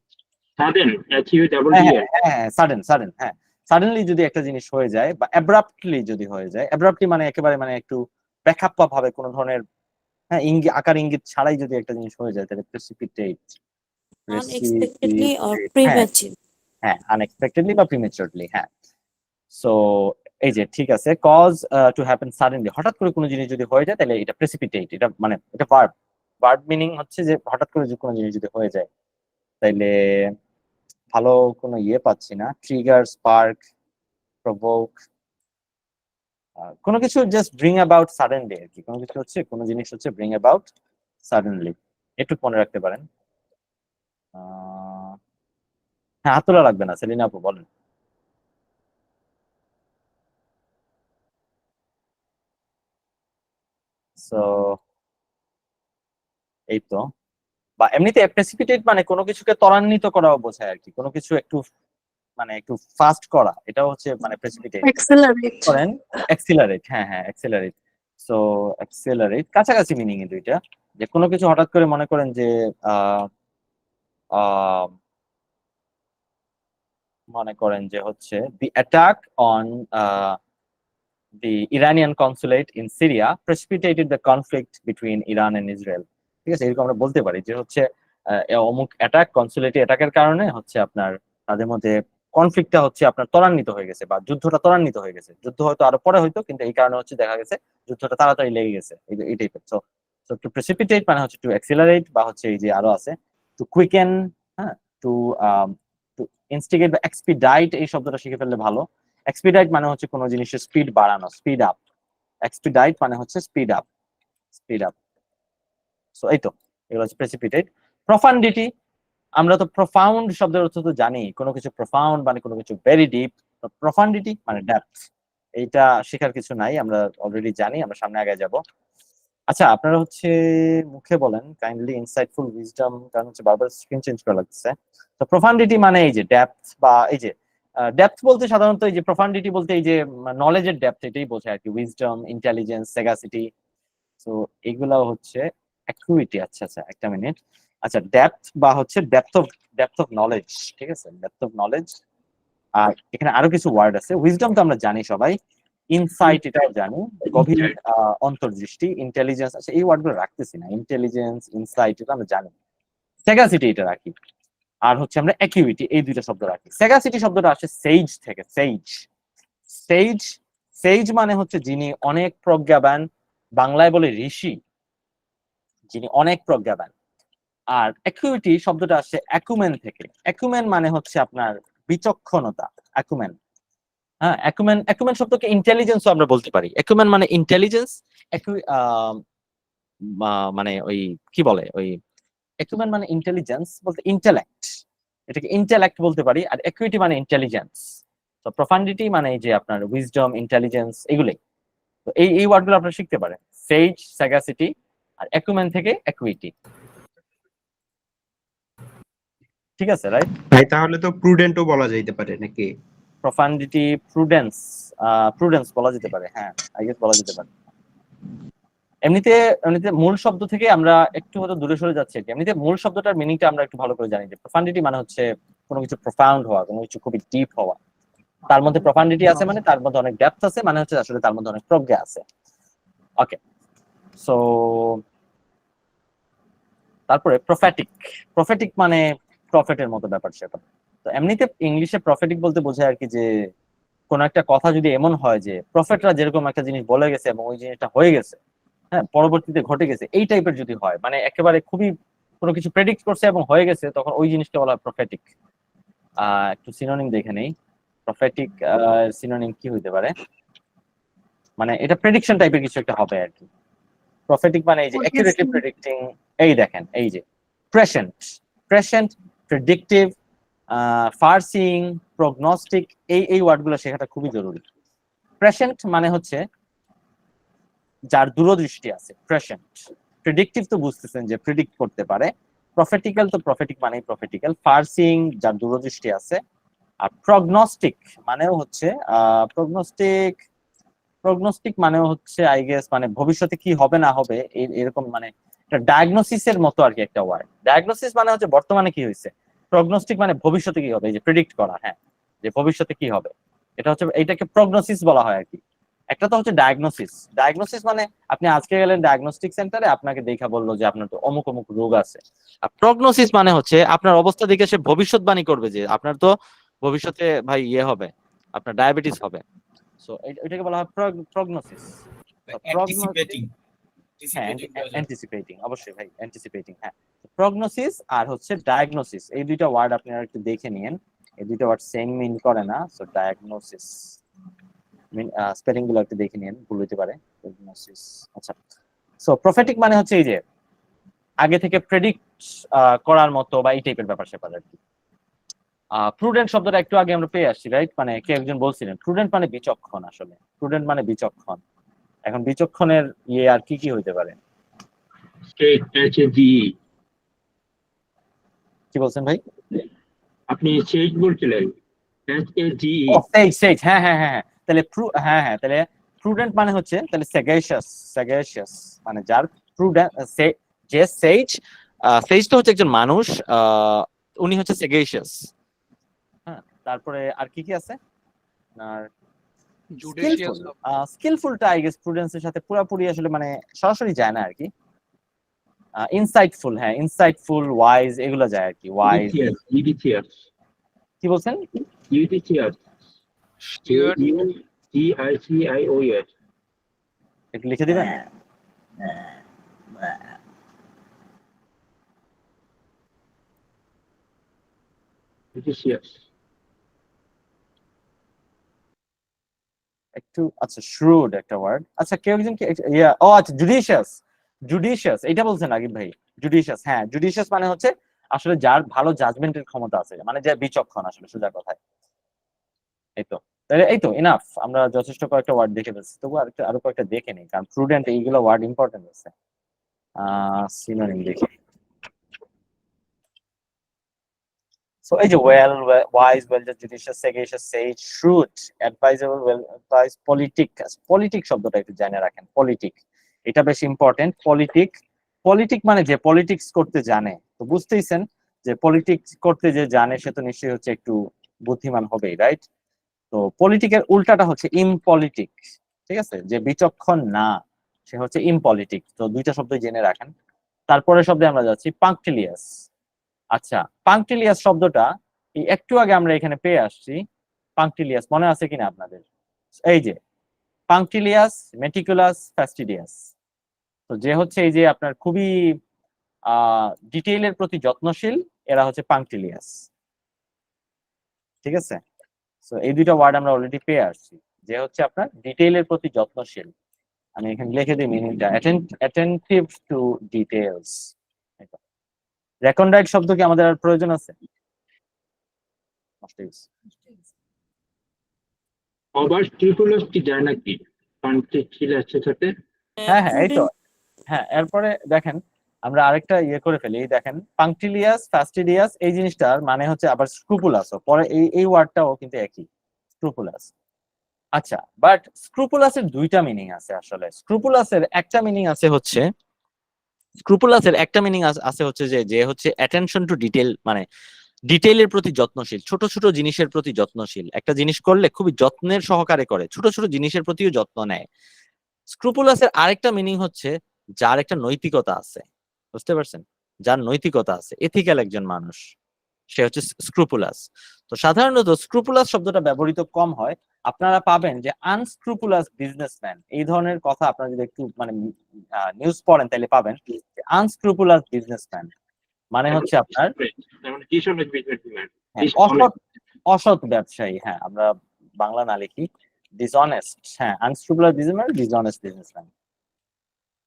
সাডেন, এসইউ ডাবল হ্যাঁ ডি হ্যাঁ হ্যাঁ, সাডেন, সাডেন, হ্যাঁ, সাডেনলি যদি একটা জিনিস হয়ে যায় বা অ্যাব্রাপ্টলি যদি হয়ে যায়। অ্যাব্রাপ্টলি মানে একেবারে মানে একটু বেখাপ্পা ভাবে কোনো ধরনের, হ্যাঁ, আকার ইঙ্গিত ছাড়াই যদি একটা জিনিস হয়ে যায়, তাহলে প্রেসিপিটেট। unexpectedly or premature. হ্যাঁ, আনএক্সপেক্টেডলি বা প্রিমেচুরলি, হ্যাঁ। সো এই যে ঠিক আছে, কজ টু হ্যাপেন সাডেনলি, হঠাৎ করে কোনো জিনিস যদি হয়ে যায় তাহলে এটা প্রেসিপিটেট, এটা মানে এটা ভার্ব। ভার্ব মিনিং হচ্ছে যে হঠাৎ করে যে কোনো জিনিস যদি হয়ে যায়, তাইলে ভালো কোনো ইয়ে পাচ্ছি না। ট্রিগার, স্পার্ক, প্রভোক, কোনো কিছু জাস্ট ব্রিং অ্যাবাউট সাডেনলি আর কি, কোনো কিছু হচ্ছে, কোনো জিনিস হচ্ছে ব্রিং অ্যাবাউট সাডেনলি, একটু মনে রাখতে পারেন। হ্যাঁ, হাত তোলা লাগবে না, সেলিনা আপু বলেন। সো এই তো, বা এমনিতে প্রেসিপিটেট মানে কোনো কিছুকে ত্বরান্বিত করাও বোঝায় আর কি, কোনো কিছু একটু মানে একটু ফাস্ট করা, এটাও হচ্ছে মানে প্রেসিপিটেট। অ্যাক্সেলারেট। করেন অ্যাক্সিলারেট, হ্যাঁ হ্যাঁ অ্যাক্সিলারেট। সো অ্যাক্সিলারেট কাছাকাছি মিনিং এ দুইটা, যে কোনো কিছু হঠাৎ করে মনে করেন যে মনে করেন যে হচ্ছে the attack on the Iranian consulate in Syria precipitated the conflict between Iran and Israel. ঠিক আছে, এরকম আমরা বলতে পারি যে হচ্ছে অমুক অ্যাটাক, কনসুলেটি অ্যাটাকের কারণে হচ্ছে আপনার তাদের মধ্যে কনফ্লিক্টটা হচ্ছে আপনার ত্বরান্বিত হয়ে গেছে, বা যুদ্ধটা ত্বরান্বিত হয়ে গেছে। যুদ্ধ হয়তো আরো পরে হয়তো, কিন্তু এই কারণে হচ্ছে দেখা গেছে যুদ্ধটা তাড়াতাড়ি লেগে গেছে, এই টাইপের। সো টু প্রেসিপিটেট মানে হচ্ছে টু অ্যাক্সিলারেট, বা হচ্ছে এই যে আরো আছে টু কুইকেন, হ্যাঁ, টু টু ইনস্টিগেট বা এক্সপিডাইট, এই শব্দটা শিখে ফেললে ভালো। এক্সপিডাইট মানে হচ্ছে কোনো জিনিসের স্পিড বাড়ানো, স্পিড আপ। এক্সপিডাইট মানে হচ্ছে speed up, speed up. So এই তো, এগুলো হচ্ছে প্রেসিপিটেট। প্রফান্ডিটি, আমরা তো প্রফাউন্ড শব্দের অর্থ তো জানি, কোনো কিছু প্রফাউন্ড মানে কোনো কিছু ভেরি ডিপ। প্রফান্ডিটি মানে ডেপথ, এইটা শেখার কিছু নাই, আমরা অলরেডি জানি, আমরা সামনে আগে যাব। আচ্ছা, আপনারা হচ্ছে মুখে বলেন কাইন্ডলি ইনসাইটফুল উইজডম, কারণ হচ্ছে বারবার স্ক্রিন চেঞ্জ করা লাগছে। তো প্রফান্ডিটি মানে এই যে ডেপথ, বা এই যে ডেপথ বলতে সাধারণত এই যে প্রফান্ডিটি বলতে এই যে নলেজের ডেপথ, এটাই বোঝায় আর কি, উইজডম, ইন্টেলিজেন্স, সেগাসিটি। তো এগুলা হচ্ছে অ্যাকুইটি। আচ্ছা আচ্ছা, একটা মিনিট। আচ্ছা, ডেপথ বা হচ্ছে ডেপথ অফ নলেজ, ঠিক আছে, ডেপথ অফ নলেজ। আর এখানে আরো কিছু ওয়ার্ড আছে, উইজডম তো আমরা জানি সবাই, ইনসাইট এটাও জানি, গভীর অন্তর্দৃষ্টি, ইন্টেলিজেন্স, আচ্ছা এই ওয়ার্ডগুলো রাখতেছি না, ইন্টেলিজেন্স, ইনসাইট এটা আমরা জানি, সেগাসিটি এটা রাখি, আর হচ্ছে আমরা অ্যাকিউইটি, এই দুইটা শব্দ রাখি। সেগাসিটি শব্দটা আসে সেইজ থেকে, সেইজ, সেইজ, সেইজ মানে হচ্ছে যিনি অনেক প্রজ্ঞাবান, বাংলায় বলে ঋষি, যিনি অনেক প্রজ্ঞাবান। আর অ্যাকিউইটি শব্দটা আসে অ্যাকুমেন থেকে, অ্যাকুমেন মানে হচ্ছে আপনার বিচক্ষণতা, অ্যাকুমেন। হ্যাঁ, অ্যাকুমেন, অ্যাকুমেন শব্দকে ইন্টেলিজেন্সও আমরা বলতে পারি। অ্যাকুমেন মানে ইন্টেলিজেন্স, মানে ওই কি বলে ওই অ্যাকুমেন মানে ইন্টেলিজেন্স বলতে ইন্টেলেক্ট, এটাকে ইন্টেলেক্ট বলতে পারি। আর অ্যাকুইটি মানে ইন্টেলিজেন্স। তো প্রফান্ডিটি মানে এই যে আপনার উইজডম, ইন্টেলিজেন্স, এগুলোই। তো এই ওয়ার্ডগুলো আপনারা শিখতে পারেন, সেইজ, স্যাগাসিটি, আর অ্যাকুমেন থেকে অ্যাকুইটি। ঠিক আছে, রাইট? ভাই তাহলে তো প্রুডেন্টও বলা যাইতে পারে নাকি? প্রফান্ডিটি, প্রুডেন্স, প্রুডেন্স বলা যেতে পারে, হ্যাঁ আই গেস বলা যেতে পারে। এমনিতে এমনিতে মূল শব্দ থেকে আমরা একটু হয়তো দূরে সরে যাচ্ছি। এমনিতে মূল শব্দটার মিনিংটা আমরা একটু ভালো করে জানি, যে প্রফান্ডিটি মানে হচ্ছে কোনো কিছু প্রফাউন্ড হওয়া, কোনো কিছু খুবই ডিপ হওয়া। তার মধ্যে প্রফান্ডিটি আছে মানে তার মধ্যে অনেক ডেপথ আছে, মানে হচ্ছে আসলে তার মধ্যে অনেক প্রজ্ঞা আছে। ওকে, সো তারপরে প্রফেটিক, প্রফেটিক মানে প্রফেটের মতো ব্যাপার সেটা। তো এমনিতে ইংলিশে প্রফেটিক বলতে বোঝায় আর কি, যে কোন একটা কথা যদি এমন হয় যে প্রফেটরা যেরকম একটা জিনিস বলে গেছে এবং ওই জিনিসটা হয়ে গেছে, হ্যাঁ পরবর্তীতে ঘটে গেছে, এই টাইপের যদি হয়, মানে একেবারে খুবই কোনো কিছু প্রেডিক্ট করছে এবং হয়ে গেছে, তখন ওই জিনিসটা বলা হয় প্রফেটিক। একটু সিনোনিম দেখে নেই, প্রফেটিক সিনোনিম কি হইতে পারে, মানে এটা প্রেডিকশন টাইপের কিছু একটা হবে আর কি। প্রফেটিক মানে এই যে অ্যাকুরেটলি প্রেডিক্টিং, এই দেখেন এই যে prescient, prescient, predictive, far seeing, prognostic, এই ওয়ার্ডগুলো শেখাটা খুবই জরুরি। প্রেসেন্ট মানে হচ্ছে যার দূরদৃষ্টি আছে, প্রেসেন্ট। প্রেডিক্টিভ তো বুঝতেছেন যে প্রেডিক্ট করতে পারে। প্রফেটিক্যাল তো প্রফেটিক মানেই প্রফেটিক্যাল, ফার সিইং যার দূরদৃষ্টি আছে। আর প্রগনস্টিক মানেও হচ্ছে প্রগনস্টিক, প্রগনস্টিক মানেও হচ্ছে আই গেস মানে ভবিষ্যতে কি হবে না হবে এরকম, মানে এটা ডায়াগনোসিসের মতো আর কি একটা ওয়ার্ড। ডায়াগনোসিস মানে হচ্ছে বর্তমানে কি হয়েছে, প্রগনস্টিক মানে ভবিষ্যতে কি হবে, এই যে প্রেডিক্ট করা, হ্যাঁ যে ভবিষ্যতে কি হবে, এটা হচ্ছে, এইটাকে প্রগনোসিস বলা হয় আর কি। একটা তো হচ্ছে ডায়াগনোসিস, ডায়াগনোসিস মানে আপনি আজকে গেলেন ডায়াগনস্টিক সেন্টারে, আপনাকে দেখা বললো যে আপনার তো অমুক অমুক রোগ আছে। আর প্রগনোসিস মানে হচ্ছে আপনার অবস্থা দেখে সে ভবিষ্যৎবাণী করবে যে আপনার তো ভবিষ্যতে ভাই ইয়ে হবে, আপনার ডায়াবেটিস হবে। সো এটাকে বলা হয় প্রগনোসিস। অ্যান্টিসিপেটিং হ্যাঁ, অ্যান্টিসিপেটিং, অবশ্যই ভাই, অ্যান্টিসিপেটিং। হ্যাঁ, প্রগনোসিস আর হচ্ছে ডায়াগনোসিস, এই দুইটা ওয়ার্ড আপনারা একটু দেখে নিন। এই দুইটা ওয়ার্ড সেম মিন করে না। সো ডায়াগনোসিস স্পেলিং গুলো একটু দেখে নিন, ভুল হতে পারে। প্রগনোসিস, আচ্ছা। সো প্রফেটিক মানে হচ্ছে এই যে আগে থেকে প্রেডিক্ট করার মতো বা এই টাইপের ব্যাপার স্যাপার আর কি। প্রুডেন্ট শব্দটা একটু আগে আমরা পেয়ে আসছি, রাইট? মানে কে একজন বলছিলেন প্রুডেন্ট মানে বিচক্ষণ। আসলে প্রুডেন্ট মানে বিচক্ষণ। এখন বিচক্ষণের ইয়ে আর কি কি হইতে পারে? স্টেট HAGE কি বলছেন ভাই? আপনি সেজ বলছিলেন HAGE ও সেই, হ্যাঁ হ্যাঁ হ্যাঁ হ্যাঁ। তাহলে তাহলে প্রুডেন্ট মানে হচ্ছে তাহলে সেগাশিয়াস মানে যার প্রুডেন্ট, যে সেজ তো হচ্ছে একজন মানুষ, উনি হচ্ছে সেগাশিয়াস। হ্যাঁ, তারপরে আর কি কি আছে? আর জুডিশিয়াস স্কিলফুলটা আই গেস প্রুডেন্সের সাথে পুরোপুরি আসলে মানে সরাসরি যায় না আর কি। ইনসাইটফুল, হ্যাঁ, ইনসাইটফুল, ওয়াইজ এগুলো যায় আর কি। ওয়াইজ কি বলছেন? JUDICIOS একটু লিখে দিবেন? একটু, আচ্ছা, শ্রুড একটা ওয়ার্ড। আচ্ছা, কেউ একজন কি ও আচ্ছা, জুডিশিয়াস এটা বলছেন আকিব ভাই। জুডিশিয়াস, হ্যাঁ, জুডিশিয়াস মানে হচ্ছে আসলে যার ভালো জাজমেন্টের ক্ষমতা আছে, মানে যে বিচক্ষণ আসলে, সোজা কথায়। এই তো, তাহলে এই তো ইনাফ, আমরা যথেষ্ট কয়েকটা ওয়ার্ড দেখে ফেলছি। তবু আরো কয়েকটা দেখে নিই, কারণ প্রুডেন্ট এইগুলো ওয়ার্ড ইম্পর্টেন্ট আছে। সিনোনিম দেখি। So এই যে well, wise, well judged, judicious, sagacious, sage, shrewd, advisable, well advised, politic শব্দটা একটু জেনে রাখেন। পলিটিক এটা বেশ ইম্পর্টেন্ট। পলিটিক মানে যে পলিটিক্স করতে জানে। তো বুঝতেইছেন যে পলিটিক্স করতে যে জানে সে তো নিশ্চয়ই হচ্ছে একটু বুদ্ধিমান হবেই, রাইট? তো পলিটিকের উল্টাটা হচ্ছে ইমপলিটিক। ঠিক আছে, যে বিচক্ষণ না সে হচ্ছে ইমপলিটিক। তো দুইটা শব্দ জেনে রাখেন। তারপরে শব্দে আমরা যাচ্ছি পাংক্টিলিয়াস। আচ্ছা, পাংক্টিলিয়াস শব্দটা এই একটু আগে আমরা এখানে পেয়ে আসছি। পাংক্টিলিয়াস মনে আছে কিনা আপনাদের? এই যে পাংক্টিলিয়াস, মেটিকুলাস, ফ্যাস্টিডিয়াস। তো যে হচ্ছে এই যে আপনার খুবই ডিটেইলের প্রতি যত্নশীল, এরা হচ্ছে পাংক্টিলিয়াস। ঠিক আছে, তো এই দুইটা ওয়ার্ড আমরা অলরেডি পেয়ে আসছি। যে হচ্ছে আপনার ডিটেইলের প্রতি যত্নশীল। আমি এখানে লিখে দিই মিনিংটা, অ্যাটেনটিভ টু ডিটেইলস। রেকনডাইট শব্দ কি আমাদের আর প্রয়োজন আছে? আবার ট্রিপুলাস কি যায় নাকি পাংক্টিলিয়াসের সাথে? হ্যাঁ হ্যাঁ, এই তো। হ্যাঁ, এরপরে দেখেন আমরা আরেকটা ইয়ে করে ফেলি। এই দেখেন পাংক্টিলিয়াস, ফাস্টিডিয়াস এই জিনিসটার মানে হচ্ছে আবার স্ক্রুপুলাসও। পরে এই ওয়ার্ডটাও কিন্তু একই, স্ক্রুপুলাস। আচ্ছা, বাট স্ক্রুপুলাসের দুইটা মিনিং আছে আসলে। স্ক্রুপুলাসের একটা মিনিং আছে হচ্ছে যে হচ্ছে অ্যাটেনশন টু ডিটেল, মানে ডিটেইলের প্রতি যত্নশীল, ছোট ছোট জিনিসের প্রতি যত্নশীল। একটা জিনিস করলে খুবই যত্নের সহকারে করে, ছোট ছোট জিনিসের প্রতিও যত্ন নেয়। স্ক্রুপুলাসের আরেকটা মিনিং হচ্ছে যার একটা নৈতিকতা আছে। বুঝতে পারছেন? যার নৈতিকতা আছে, এথিক্যাল একজন মানুষ, সে হচ্ছে স্ক্রুপুলাস। তো সাধারণত স্ক্রুপুলাস শব্দটা ব্যবহৃত কম হয়। আপনারা পাবেন যে আনস্ক্রুপুলাস বিজনেসম্যান, এই ধরনের কথা আপনারা যদি একটু মানে নিউজ পড়েন তাহলে পাবেন। আনস্ক্রুপুলাস বিজনেসম্যান মানে হচ্ছে আপনার অসৎ ব্যবসায়ী। হ্যাঁ, আমরা বাংলা না লিখি ডিসঅনেস্ট। হ্যাঁ, আনস্ক্রুপুলাস বিজনেসম্যান, ডিসঅনেস্ট বিজনেসম্যান।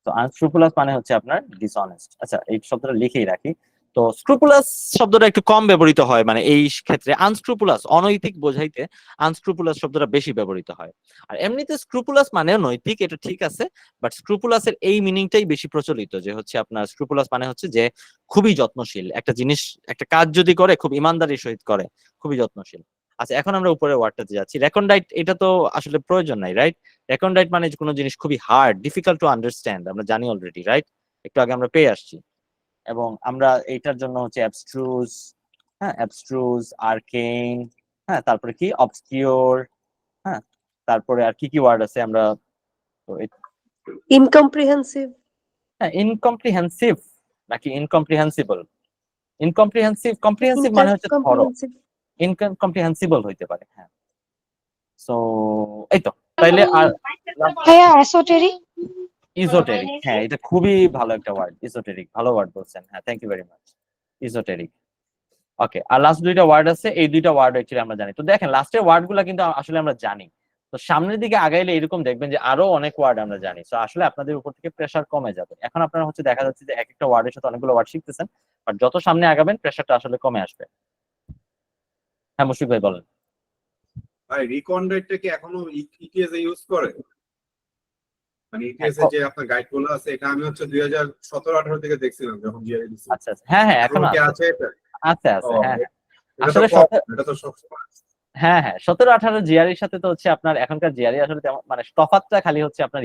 তো আনস্ক্রুপুলাস মানে হচ্ছে আপনার ডিসঅনেস্ট। আচ্ছা, এই শব্দটা লিখেই রাখি। তো স্ক্রুপুলাস শব্দটা একটু কম ব্যবহৃত হয়, মানে এই ক্ষেত্রে আনস্ক্রুপুলাস, অনৈতিক বোঝাইতে আনস্ক্রুপুলাস শব্দটা বেশি ব্যবহৃত হয়। আর এমনিতে স্ক্রুপুলাস মানেও নৈতিক, এটা ঠিক আছে, বাট স্ক্রুপুলাসের এই মিনিংটাই বেশি প্রচলিত, যে হচ্ছে আপনার স্ক্রুপুলাস মানে হচ্ছে যে খুবই যত্নশীল, একটা জিনিস, একটা কাজ যদি করে খুব ইমানদারির সহিত করে, খুবই যত্নশীল। আচ্ছা, এখন আমরা উপরের ওয়ার্ডটাতে যাচ্ছি। রেকনডাইট, এটা তো আসলে প্রয়োজন নাই, রাইট? রেকনডাইট মানে কোনো জিনিস খুবই হার্ড, ডিফিকাল্ট টু আন্ডারস্ট্যান্ড, আমরা জানি অলরেডি, রাইট? একটু আগে আমরা পেয়ে আসছি। এবং আমরা এইটার জন্য হচ্ছে অ্যাবস্ট্রুজ, হ্যাঁ, অ্যাবস্ট্রুজ, আর্কেইন, হ্যাঁ, তারপরে কি অবসকিউর, হ্যাঁ, তারপরে আর কি কি ওয়ার্ড আছে আমরা? তো ইনকম্প্রিহেন্সিভ। হ্যাঁ, ইনকম্প্রিহেন্সিভ নাকি ইনকম্প্রিহেন্সিবল? ইনকম্প্রিহেন্সিভ, কম্প্রিহেন্সিভ মানে হচ্ছে ধরো। ইনকমপ্রিহেন্সিবল হইতে পারে। হ্যাঁ, সো এই তো তাইলে আর ভাইয়া এসোটেরিক ইজোটেরিক, হ্যাঁ এটা খুবই ভালো একটা ওয়ার্ড, ইজোটেরিক ভালো ওয়ার্ড বলছেন, হ্যাঁ thank you very much, esoteric. Okay, আর লাস্ট দুইটা ওয়ার্ড আছে, এই দুইটা ওয়ার্ড অ্যাকচুয়ালি আমরা জানি। তো দেখেন লাস্টের ওয়ার্ড গুলা কিন্তু আসলে আমরা জানি, তো সামনের দিকে আগাইলে এরকম দেখবেন যে আরো অনেক ওয়ার্ড আমরা জানি, তো আসলে আপনাদের উপর থেকে প্রেশার কমে যাবে। এখন আপনারা হচ্ছে দেখা যাচ্ছে যে এক একটা ওয়ার্ডের সাথে অনেকগুলো ওয়ার্ড শিখতেছেন, বাট যত সামনে আগাবেন প্রেশারটা আসলে কমে আসবে। হ্যাঁ মুশফিক ভাই বলেন। ভাই রিকন রেটটা কি এখনো ইটিএস এ ইউজ করে? মানে ইটিএস এ যে আপনার গাইড গুলো আছে, এটা আমি হচ্ছে 2017-18 থেকে দেখছিলাম যখন জিআরই দিছি। আচ্ছা আচ্ছা, হ্যাঁ হ্যাঁ এখন এখন কি আছে আছে এটা? আছে আছে, হ্যাঁ হ্যাঁ। এটা তো আসলে কম, এটা তো সবসময় আছে। হ্যাঁ হ্যাঁ 17-18 জিআরির সাথে তো হচ্ছে আপনার এখনকার জিআরি আসলে মানে তফাৎটা খালি হচ্ছে আপনার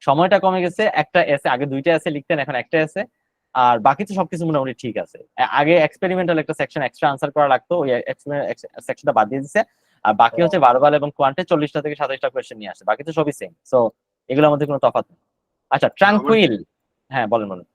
সময়টা কমে গেছে, একটা এসে আগে দুইটা এসে লিখতেন, এখন একটা এসে, আর বাকি তো সবকিছু মোটামুটি ঠিক আছে। আগে এক্সপেরিমেন্টাল একটা সেকশন এক্সট্রা আনসার করা লাগতো, ওই সেকশনটা বাদ দিয়ে দিচ্ছে, আর বাকি হচ্ছে ভার্বাল এবং কোয়ান্টে 40টা থেকে 27টা কোয়েশ্চেন নিয়ে আসে, বাকি তো সবই সেম। সো এগুলোর মধ্যে কোনো তফাৎ নেই। আচ্ছা ট্রাঙ্কুইল, হ্যাঁ বলেন বলেন।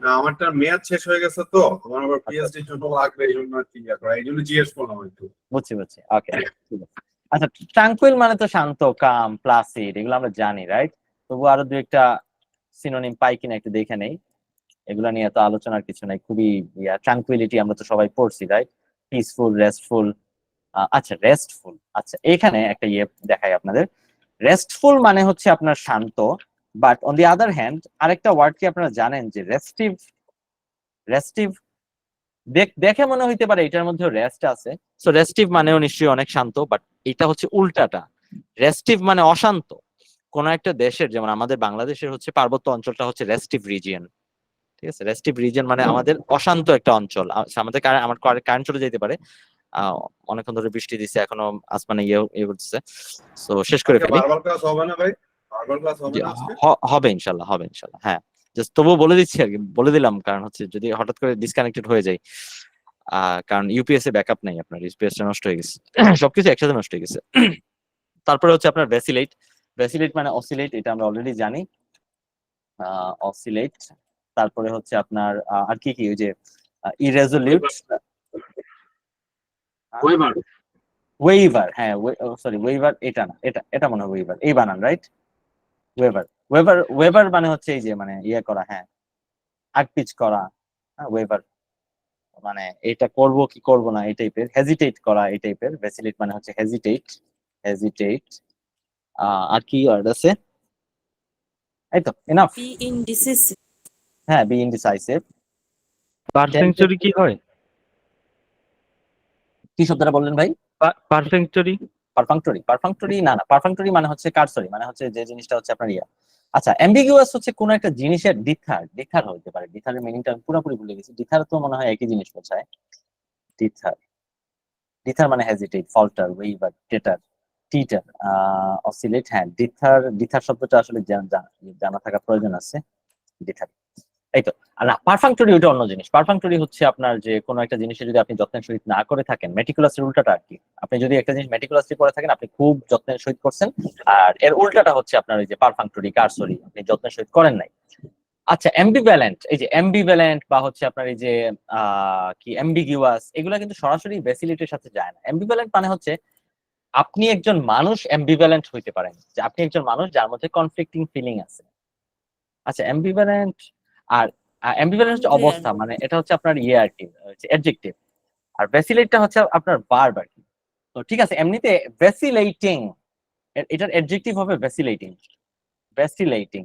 না আমারটা মেয়াদ শেষ হয়ে গেছে, তো আমার আবার পিএইচডি জন্য লাগবে, এই জন্য আর কি এই জন্য জিজ্ঞেস করলাম একটু। বুঝছি বুঝছি, ওকে ঠিক আছে। আচ্ছা ট্রাঙ্কুইল মানে তো শান্ত, কাম, প্লাসিড, এগুলো আমরা জানি রাইট। তবু আরো দুই একটা সিনোনিম পাই কিনা একটু দেখে নেই, এগুলা নিয়ে তো আলোচনার কিছু নাই, খুবই ট্রাঙ্কুইলিটি আমরা তো সবাই পড়ছি রাইট, পিসফুল, রেস্টফুল। আচ্ছা রেস্টফুল, আচ্ছা এখানে একটা দেখাই আপনাদের। রেস্টফুল মানে হচ্ছে আপনার শান্ত, but on the other hand আরেকটা ওয়ার্ড কি আপনারা জানেন যে রেস্টিভ? রেস্টিভ দেখে মনে হইতে পারে এটার মধ্যে রেস্ট আছে, সো রেস্টিভ মানেও নিশ্চয়ই অনেক শান্ত, বাট এটা হচ্ছে উল্টাটা। রেস্টিভ মানে অশান্ত। কোন একটা দেশের, যেমন আমাদের বাংলাদেশের হচ্ছে পার্বত্য অঞ্চলটা হচ্ছে রেস্টিভ রিজিয়ন, ঠিক আছে? রেস্টিভ রিজিয়ন মানে আমাদের অশান্ত একটা অঞ্চল, আমাদের আমার কারেন্ট চলে যেতে পারে, অনেকক্ষণ ধরে বৃষ্টি দিচ্ছে, এখনো আসমানে ইয়ে করতেছে, সো শেষ করে ফেলি। বারবার ক্লাস হবে না ভাই? বারবার ক্লাস হবে না আজকে? হবে ইনশাল্লাহ, হবে ইনশাল্লাহ, হ্যাঁ জাস্ট তবুও বলে দিচ্ছি আর কি, বলে দিলাম, কারণ হচ্ছে যদি হঠাৎ করে ডিসকানেক্টেড হয়ে যায়, কারণ ইউপিএস এ ব্যাকআপ নাই, আপনার ইউপিএস টা নষ্ট হয়ে গেছে, সবকিছু একসাথে নষ্ট হয়ে গেছে। তারপরে হচ্ছে আপনার ভ্যাসিলেট, ভ্যাসিলেট মানে অসিলেট, এটা আমরা অলরেডি জানি, অসিলেট। তারপরে হচ্ছে আপনার আর কি কি, ওই যে ইরেজলিউট, ওয়েবার ওয়েভার, হ্যাঁ সরি ওয়েভার এটা না, এটা মনে হয় ওয়েভার, এই বানান রাইট, ওয়েভার। ওয়েভার মানে হচ্ছে এই যে মানে ইয়ে করা, হ্যাঁ আটপিচ করা, ওয়েভার মানে এটা করব কি করব না এই টাইপের, হেজিটেট করা এই টাইপের। ভ্যাসিলেট মানে হচ্ছে হেজিটেট, হেজিটেট। আর কি ওয়ার্ড আছে? এই তো এনাফ। Be indecisive. হ্যাঁ বি ইনডিসাইসিভ। পারফেক্টরি কি হয়? কি শব্দটা বললেন ভাই? পারফেক্টরি পারফাংটরি, পারফাংটরি না না, পারফাংটরি মানে হচ্ছে কারসরি, মানে হচ্ছে যে জিনিসটা হচ্ছে আপনার ইয়া। আচ্ছা অ্যাম্বিগুয়াস হচ্ছে কোন একটা জিনিসের ডিথার, ডিথার হতে পারে, ডিথারের মিনিংটা আমি পুরোপুরি ভুলে গেছি। ডিথার তো মনে হয় একই জিনিস বোঝায়, ডিথার। ডিথার মানে হেজিটেট, ফল্টার, ওয়েভার, টেটার, টিটার, অসিলেট। হ্যাঁ ডিথার, ডিথার শব্দটা আসলে জানা থাকা প্রয়োজন আছে, ডিথার। এই তো। আর না পারফাংটরি ওটা অন্য জিনিস। পারফাংটরি হচ্ছে আপনার যে কোনো একটা জিনিসের যদি আপনি যত্নের সহিত না করে থাকেন, মেটিকুলাসের উল্টাটা আর কি। আপনি যদি একটা জিনিস মেটিকুলাসলি করে থাকেন, আপনি খুব যত্নের সহিত করছেন, আর এর উল্টাটা হচ্ছে আপনার ওই যে পারফাংটরি, কারসরি, আপনি যত্নের সহিত করেন নাই। আচ্ছা অ্যাম্বিভ্যালেন্ট, এই যে অ্যাম্বিভ্যালেন্ট বা হচ্ছে আপনার এই যে কি অ্যাম্বিগিউয়াস, এগুলা কিন্তু সরাসরি ভ্যাসিলিটির সাথে যায় না। অ্যাম্বিভ্যালেন্ট মানে হচ্ছে আপনি একজন মানুষ অ্যাম্বিভ্যালেন্ট হইতে পারেন, যে আপনি একজন মানুষ যার মধ্যে কনফ্লিক্টিং ফিলিং আছে। আচ্ছা অ্যাম্বিভ্যালেন্ট, আর অ্যাম্বিভ্যালেন্ট হচ্ছে অবস্থা, মানে এটা হচ্ছে আপনার ইয়ে আর কি, অ্যাডজেক্টিভ। আর ভ্যাসিলেটটা হচ্ছে আপনার ভার্ব আর কি। তো ঠিক আছে, এমনিতে ভ্যাসিলেটিং, এটার অ্যাডজেক্টিভ হবে ভ্যাসিলেটিং, ভ্যাসিলেটিং।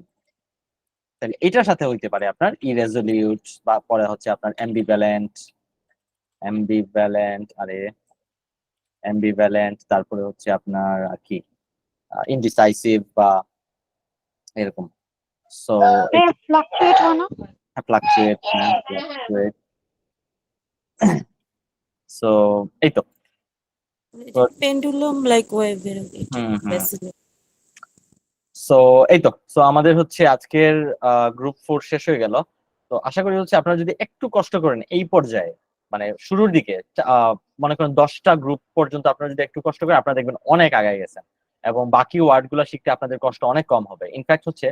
তাহলে এটার সাথে হইতে পারে আপনার ইরেজলিউট, বা পরে হচ্ছে আপনার অ্যাম্বিভ্যালেন্ট, অ্যাম্বিভ্যালেন্ট, আরে অ্যাম্বিভ্যালেন্ট, তারপরে হচ্ছে আপনার আর কি ইনডিসাইসিভ বা এরকম। সো ফ্লাকচুয়েট হয় না? Fluctuate, fluctuate. সো এই তো। Pendulum like wave. Basically. So এই তো, সো আমাদের হচ্ছে আজকের গ্রুপ 4 শেষ হয়ে গেল। তো আশা করি হচ্ছে আপনারা যদি একটু কষ্ট করেন এই পর্যায়ে, মানে শুরুর দিকে মনে করেন 10টা গ্রুপ পর্যন্ত আপনারা যদি একটু কষ্ট করেন, আপনারা দেখবেন অনেক আগায় গেছেন, এবং বাকি ওয়ার্ড গুলা শিখতে আপনাদের কষ্ট অনেক কম হবে। ইনফ্যাক্ট হচ্ছে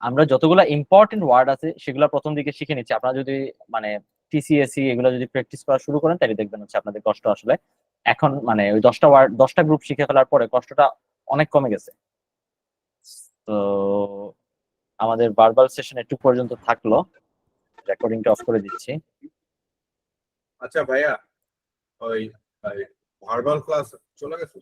আমরা যতগুলা ইম্পর্টেন্ট ওয়ার্ড আছে সেগুলো প্রথম দিকে শিখে নিচ্ছি, আপনারা যদি মানে টিসিএসি এগুলো যদি প্র্যাকটিস করা শুরু করেন তাহলে দেখবেন হচ্ছে আপনাদের কষ্ট আসলে এখন মানে ওই 10টা গ্রুপ শিখে ফেলার পরে কষ্টটা অনেক কমে গেছে। তো আমাদের ভার্বাল সেশন একটু পর্যন্ত থাকলো, রেকর্ডিংটা অফ করে দিচ্ছি। আচ্ছা ভাইয়া, ওই ভার্বাল ক্লাস চলে গেছে?